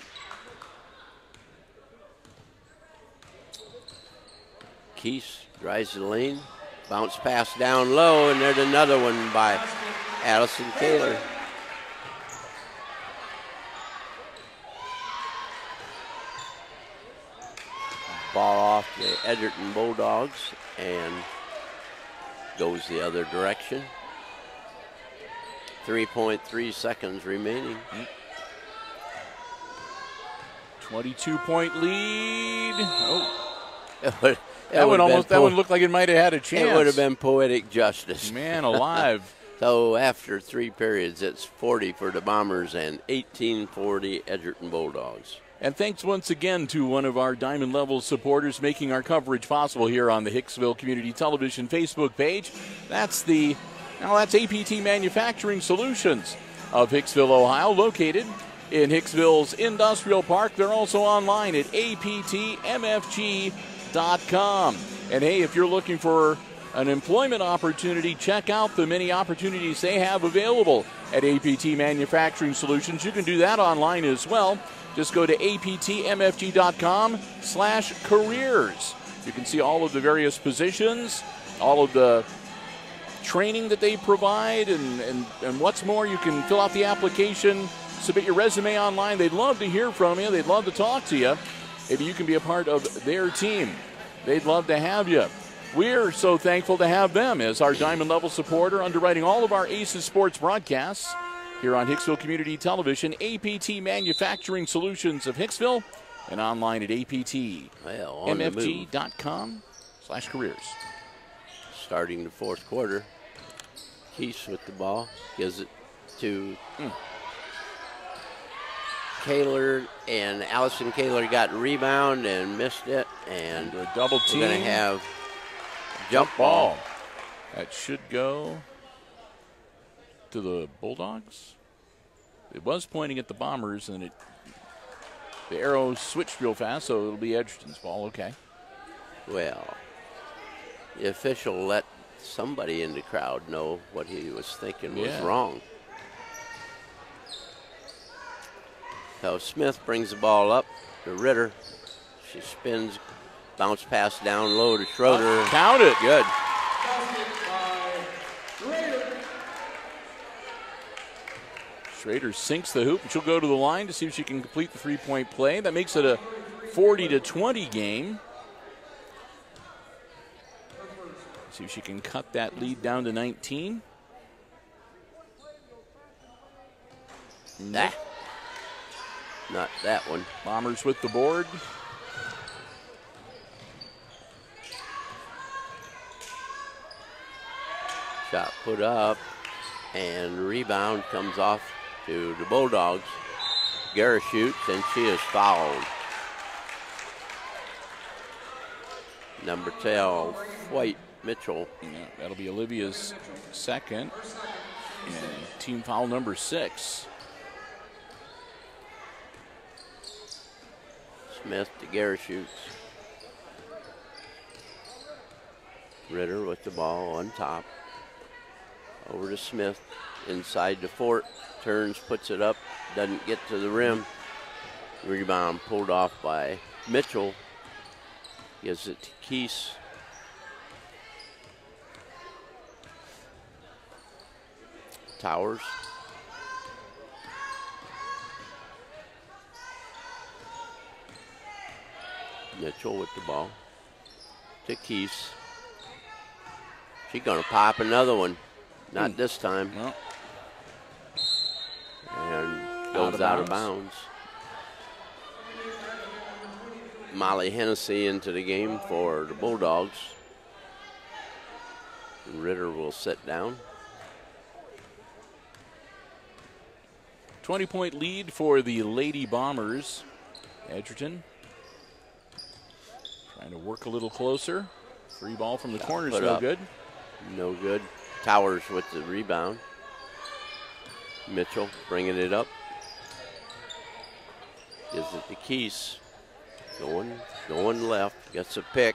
Speaker 2: Keese drives the lane, bounce pass down low, and there's another one by Allison Kaler. Ball off the Edgerton Bulldogs and goes the other direction. 3.3 seconds remaining.
Speaker 1: 22-point lead. Oh.
Speaker 2: That
Speaker 1: one looked like it might have had a chance.
Speaker 2: It would have been poetic justice.
Speaker 1: Man alive.
Speaker 2: So after 3 periods, it's 40 for the Bombers and 18-40 Edgerton Bulldogs.
Speaker 1: And thanks once again to one of our Diamond Level supporters making our coverage possible here on the Hicksville Community Television Facebook page. That's APT Manufacturing Solutions of Hicksville, Ohio, located in Hicksville's Industrial Park. They're also online at aptmfg.com. And hey, if you're looking for an employment opportunity, check out the many opportunities they have available at APT Manufacturing Solutions. You can do that online as well. Just go to aptmfg.com/careers. You can see all of the various positions, all of the training that they provide, and what's more, you can fill out the application, submit your resume online. They'd love to hear from you. They'd love to talk to you. Maybe you can be a part of their team. They'd love to have you. We're so thankful to have them as our Diamond Level supporter, underwriting all of our Aces Sports broadcasts here on Hicksville Community Television, APT Manufacturing Solutions of Hicksville, and online at aptmfg.com/careers.
Speaker 2: Starting the fourth quarter, Keese with the ball, gives it to Kaler, and Allison Kaler got a rebound and missed it, and
Speaker 1: a double team.
Speaker 2: We're going to have jump ball.
Speaker 1: That should go to the Bulldogs. It was pointing at the Bombers, and the arrow switched real fast, so it'll be Edgerton's ball. Okay.
Speaker 2: Well, the official let somebody in the crowd know what he was thinking was wrong. So Smith brings the ball up to Ritter. She spins, bounce pass down low to Schroeder.
Speaker 1: Count it.
Speaker 2: Good.
Speaker 1: Schrader sinks the hoop, and she'll go to the line to see if she can complete the three-point play. That makes it a 40-20 game. See if she can cut that lead down to 19.
Speaker 2: Nah. Not that one.
Speaker 1: Bombers with the board.
Speaker 2: Shot put up, and rebound comes off to the Bulldogs. Guerra shoots, and she is fouled. Number 12, White Mitchell.
Speaker 1: Yeah, that'll be Olivia's second, and team foul number 6.
Speaker 2: Smith to Guerra shoots. Ritter with the ball on top. Over to Smith, inside the fort, turns, puts it up, doesn't get to the rim. Rebound pulled off by Mitchell. Gives it to Keese. Towers. Mitchell with the ball to Keese. She's going to pop another one. Not this time.
Speaker 1: No.
Speaker 2: And goes out of bounds. Molly Hennessy into the game for the Bulldogs. Ritter will sit down.
Speaker 1: 20-point lead for the Lady Bombers. Edgerton trying to work a little closer. Free ball from the corner is no good.
Speaker 2: No good. Towers with the rebound. Mitchell bringing it up. Gives it to Keese. Going left. Gets a pick.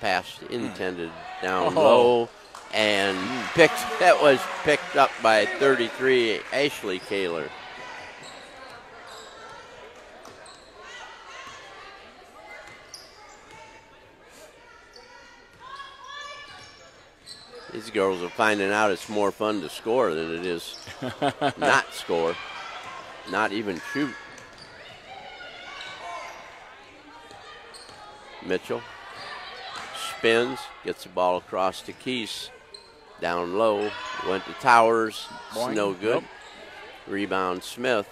Speaker 2: Pass intended down low. And that was picked up by 33, Ashley Kaler. These girls are finding out it's more fun to score than it is not score, not even shoot. Mitchell spins, gets the ball across to Keese. Down low, went to Towers, it's no good. Nope. Rebound Smith.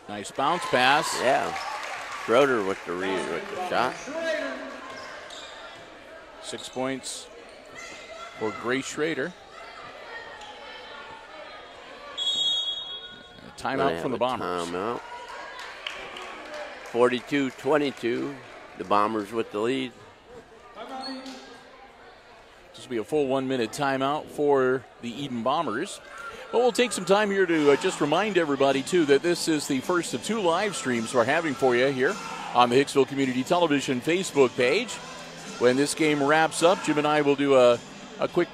Speaker 1: Nice bounce pass.
Speaker 2: Yeah. Schroeder with the shot.
Speaker 1: 6 points for Grace Schrader. A timeout from the Bombers.
Speaker 2: Timeout. 42-22. The Bombers with the lead.
Speaker 1: This will be a full 1 minute timeout for the Eden Bombers. Well, we'll take some time here to just remind everybody, too, that this is the first of 2 live streams we're having for you here on the Hicksville Community Television Facebook page. When this game wraps up, Jim and I will do a quick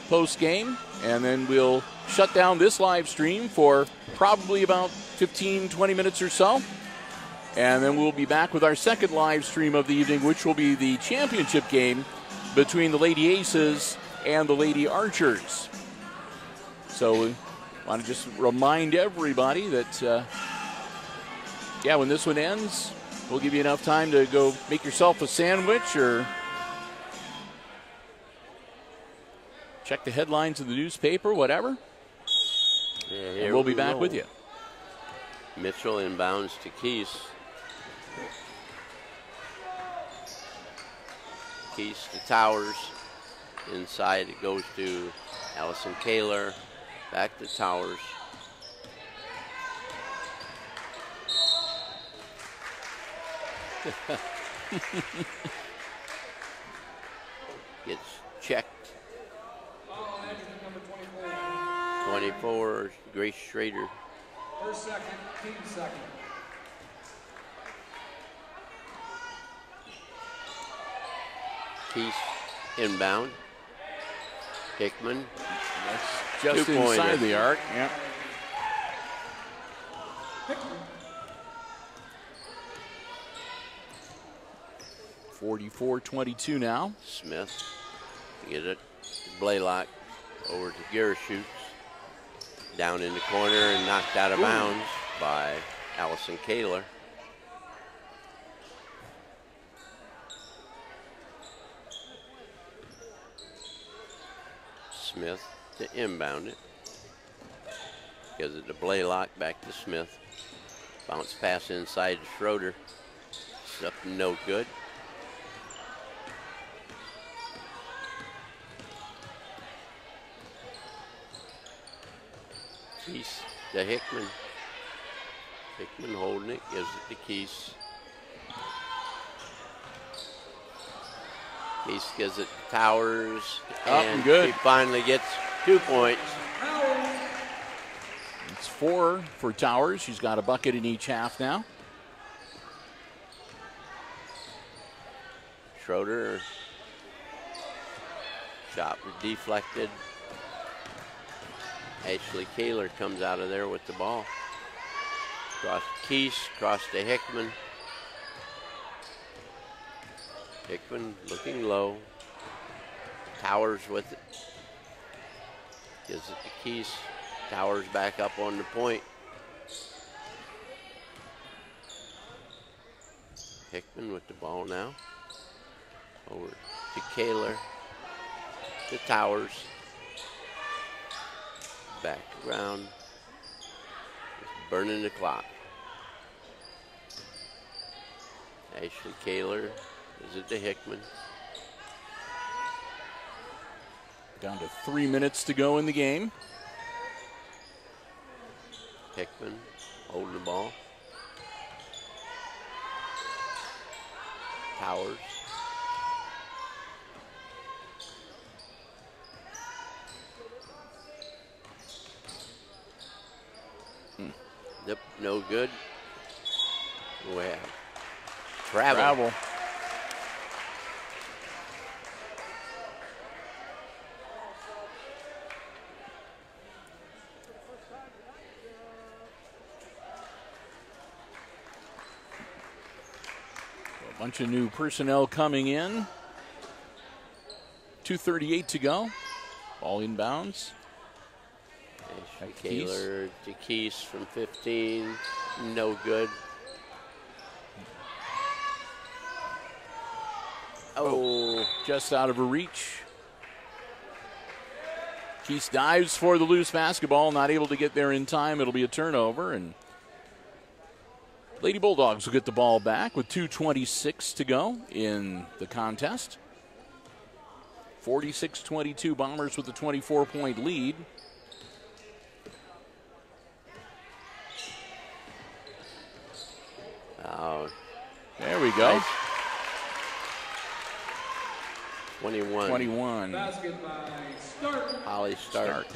Speaker 1: post game, and then we'll shut down this live stream for probably about 15, 20 minutes or so. And then we'll be back with our second live stream of the evening, which will be the championship game between the Lady Aces and the Lady Archers. So we want to just remind everybody that, when this one ends, we'll give you enough time to go make yourself a sandwich or check the headlines in the newspaper, whatever.
Speaker 2: Yeah,
Speaker 1: and we'll be back with you.
Speaker 2: Mitchell inbounds to Keese. Keese to Towers. Inside it goes to Allison Kaler. Back to Towers. Gets checked. 24, Grace Schrader.
Speaker 3: First second, team second.
Speaker 2: Keese inbound. Hickman.
Speaker 1: That's just inside the arc. Yep.
Speaker 3: Hickman.
Speaker 1: 44-22 now.
Speaker 2: Smith. Get it. Blaylock over to Gershutz. Down in the corner and knocked out of bounds by Allison Kaler. Smith to inbound it. Gives it to Blaylock, back to Smith. Bounce pass inside to Schroeder. It's up no good. Keese to Hickman. Hickman holding it, gives it to Keese. Keese gives it to Towers.
Speaker 1: And good.
Speaker 2: He finally gets 2 points.
Speaker 1: It's 4 for Towers. She's got a bucket in each half now.
Speaker 2: Schroeder. Shot deflected. Ashley Kaler comes out of there with the ball. Cross to Keese, cross to Hickman. Hickman looking low. Towers with it. Gives it to Keese. Towers back up on the point. Hickman with the ball now. Over to Kaler. To Towers. Back around. Burning the clock. Ashley Kaler. Is it to Hickman?
Speaker 1: Down to 3 minutes to go in the game.
Speaker 2: Hickman holding the ball. Towers. Yep, no good. We have travel.
Speaker 1: A bunch of new personnel coming in. 2:38 to go. Ball inbounds.
Speaker 2: Kaler to Keese from 15. No good. Oh,
Speaker 1: just out of her reach. Keese dives for the loose basketball, not able to get there in time. It'll be a turnover, and Lady Bulldogs will get the ball back with 2:26 to go in the contest. 46-22, Bombers with a 24-point lead. There we go.
Speaker 2: Nice. 21.
Speaker 3: Basket by Stark.
Speaker 2: Holly Stark.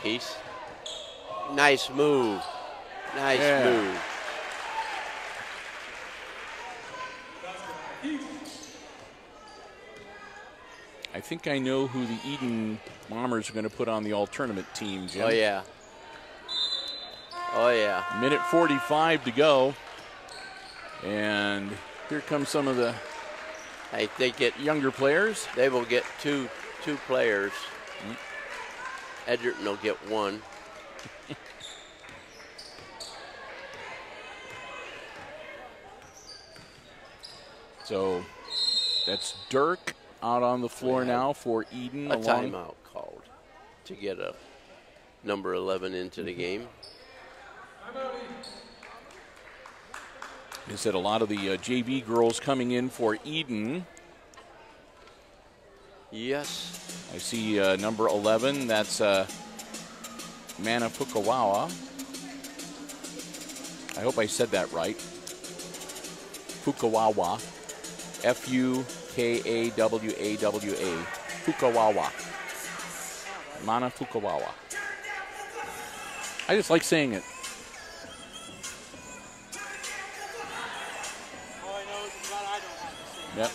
Speaker 2: Keith. Nice move. Nice move.
Speaker 1: I think I know who the Eden Bombers are going to put on the all-tournament team, Jim.
Speaker 2: Oh, yeah. Oh, yeah.
Speaker 1: Minute 45 to go. And here come some of the
Speaker 2: I think
Speaker 1: younger players.
Speaker 2: they will get two players. Edgerton will get one.
Speaker 1: So that's Dirk out on the floor now for Eden.
Speaker 2: A timeout called to get a number 11 into the game.
Speaker 1: They said a lot of the JV girls coming in for Eden.
Speaker 2: Yes.
Speaker 1: I see number 11. That's Mana Fukawawa. I hope I said that right. Fukawawa. Fukawawa. Fukawawa. Mana Fukawawa. I just like saying it. Yep.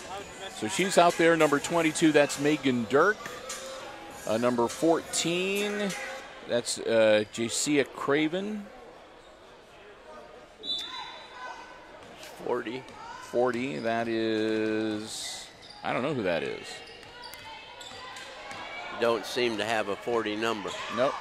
Speaker 1: So she's out there, number 22, that's Megan Dirk. Number 14, that's Jacia Craven.
Speaker 2: 40.
Speaker 1: 40, that is, I don't know who that is.
Speaker 2: Don't seem to have a 40 number.
Speaker 1: Nope.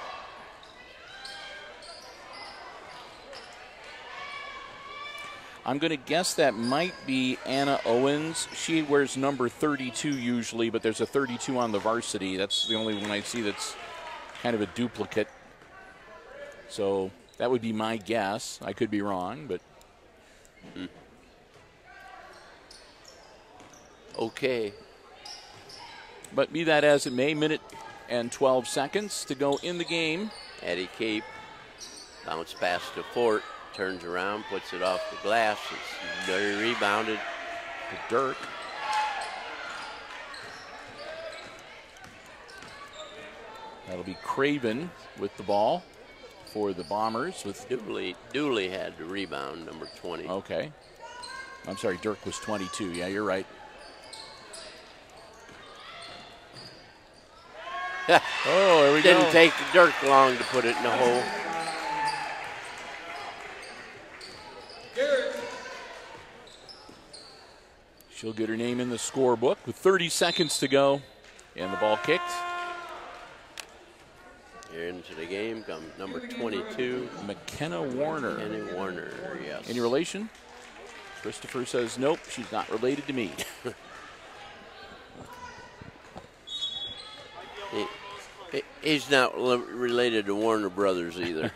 Speaker 1: I'm going to guess that might be Anna Owens. She wears number 32 usually, but there's a 32 on the varsity. That's the only one I see that's kind of a duplicate. So that would be my guess. I could be wrong, but.
Speaker 2: Okay.
Speaker 1: But be that as it may, minute and 12 seconds to go in the game.
Speaker 2: Addie Cape bounce pass to Fort. Turns around, puts it off the glass. It's very rebounded
Speaker 1: to Dirk. That'll be Craven with the ball for the Bombers. With
Speaker 2: Dooley had the rebound, number 20.
Speaker 1: Okay. I'm sorry, Dirk was 22. Yeah, you're right. Oh, there we go.
Speaker 2: Didn't take Dirk long to put it in the hole.
Speaker 1: She'll get her name in the scorebook with 30 seconds to go. And the ball kicked.
Speaker 2: Here into the game comes number 22.
Speaker 1: McKenna Warner.
Speaker 2: McKenna Warner, yes.
Speaker 1: Any relation? Christopher says, nope, she's not related to me.
Speaker 2: He's not related to Warner Brothers either.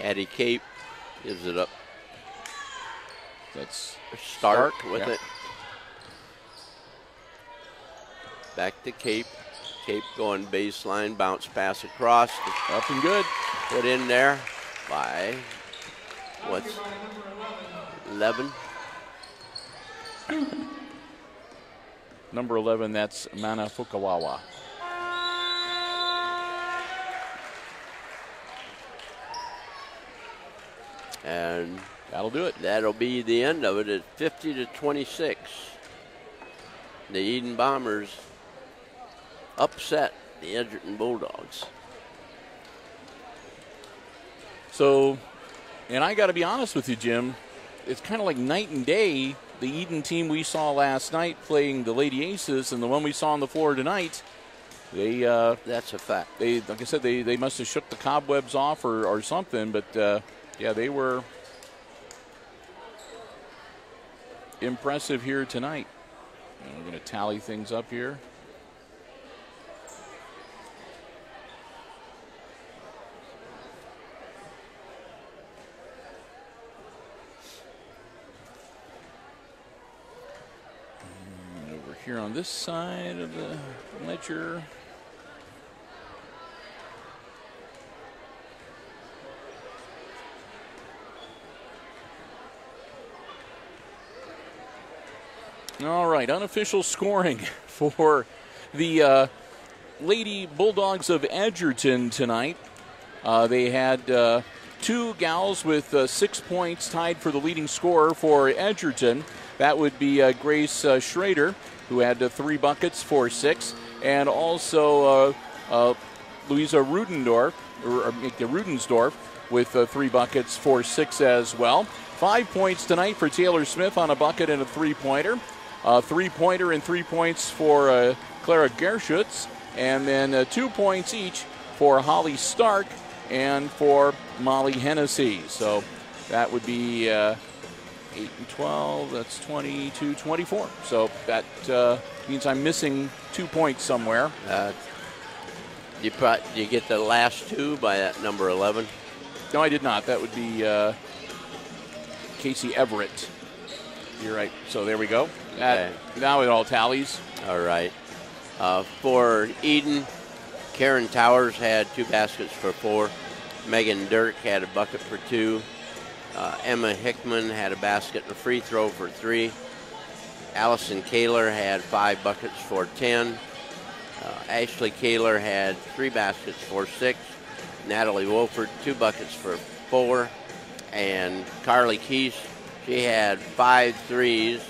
Speaker 2: Addie Cape gives it up.
Speaker 1: That's
Speaker 2: Stark with
Speaker 1: yep.
Speaker 2: it. Back to Cape. Cape going baseline, bounce pass across.
Speaker 1: Up and good.
Speaker 2: Put in there by, what's 11?
Speaker 1: Number 11, that's Mana Fukawawa.
Speaker 2: And
Speaker 1: that'll do it.
Speaker 2: That'll be the end of it at 50-26. The Eden Bombers upset the Edgerton Bulldogs.
Speaker 1: So, and I got to be honest with you, Jim, it's kind of like night and day. The Eden team we saw last night playing the Lady Aces and the one we saw on the floor tonight, they
Speaker 2: that's a fact.
Speaker 1: They, like I said, they must have shook the cobwebs off or something, but yeah, they were impressive here tonight. And we're going to tally things up here. And over here on this side of the ledger. All right, unofficial scoring for the Lady Bulldogs of Edgerton tonight. They had 2 gals with 6 points tied for the leading scorer for Edgerton. That would be Grace Schrader, who had 3 buckets for 6, and also Louisa Rudendorf with 3 buckets for 6 as well. 5 points tonight for Taylor Smith on a bucket and a 3-pointer. 3-pointer and 3 points for Clara Gerschutz, and then 2 points each for Holly Stark and for Molly Hennessy. So that would be 8 and 12, that's 22, 24. So that means I'm missing 2 points somewhere.
Speaker 2: You get the last 2 by that number 11?
Speaker 1: No, I did not. That would be Casey Everett. You're right. So there we go.
Speaker 2: Okay.
Speaker 1: Now it all tallies.
Speaker 2: All right. For Eden, Karen Towers had 2 baskets for 4. Megan Dirk had a bucket for 2. Emma Hickman had a basket and a free throw for 3. Allison Kaler had 5 buckets for 10. Ashley Kaler had 3 baskets for 6. Natalie Wolford, 2 buckets for 4. And Carly Keese, she had 5 threes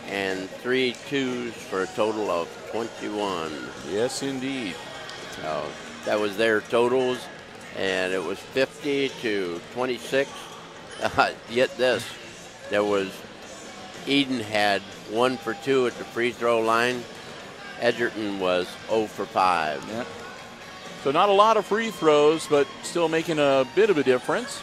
Speaker 2: and 3 twos for a total of 21.
Speaker 1: Yes, indeed.
Speaker 2: So that was their totals, and it was 50 to 26. Yet this, there was Eden had 1 for 2 at the free throw line. Edgerton was 0 for 5.
Speaker 1: Yeah. So not a lot of free throws, but still making a bit of a difference.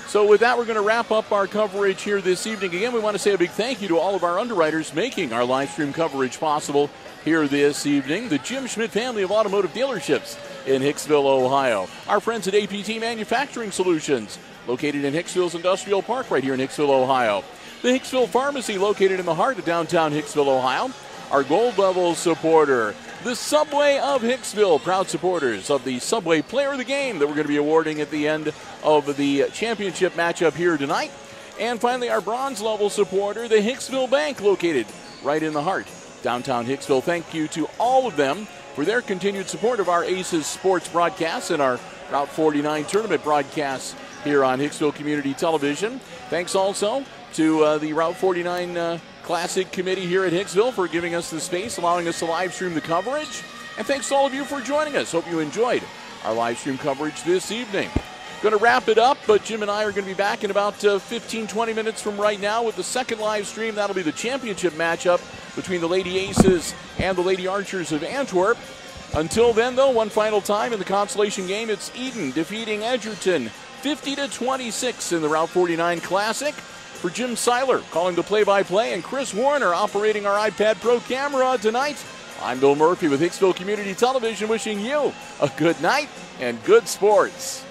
Speaker 1: So with that, we're going to wrap up our coverage here this evening. Again, we want to say a big thank you to all of our underwriters making our live stream coverage possible here this evening. The Jim Schmidt family of automotive dealerships in Hicksville, Ohio. Our friends at APT Manufacturing Solutions, located in Hicksville's Industrial Park right here in Hicksville, Ohio. The Hicksville Pharmacy, located in the heart of downtown Hicksville, Ohio. Our gold level supporter, the Subway of Hicksville, proud supporters of the Subway Player of the Game that we're going to be awarding at the end of the championship matchup here tonight. And finally, our bronze level supporter, the Hicksville Bank, located right in the heart, downtown Hicksville. Thank you to all of them for their continued support of our Aces sports broadcasts and our Route 49 tournament broadcasts here on Hicksville Community Television. Thanks also to the Route 49 Classic Committee here at Hicksville for giving us the space, allowing us to live stream the coverage. And thanks to all of you for joining us. Hope you enjoyed our live stream coverage this evening. Going to wrap it up, but Jim and I are going to be back in about 15-20 minutes from right now with the second live stream. That'll be the championship matchup between the Lady Aces and the Lady Archers of Antwerp. Until then, though, one final time in the consolation game, it's Eden defeating Edgerton 50-26 in the Route 49 Classic. For Jim Seiler calling the play-by-play and Chris Warner operating our iPad Pro camera tonight, I'm Bill Murphy with Hicksville Community Television wishing you a good night and good sports.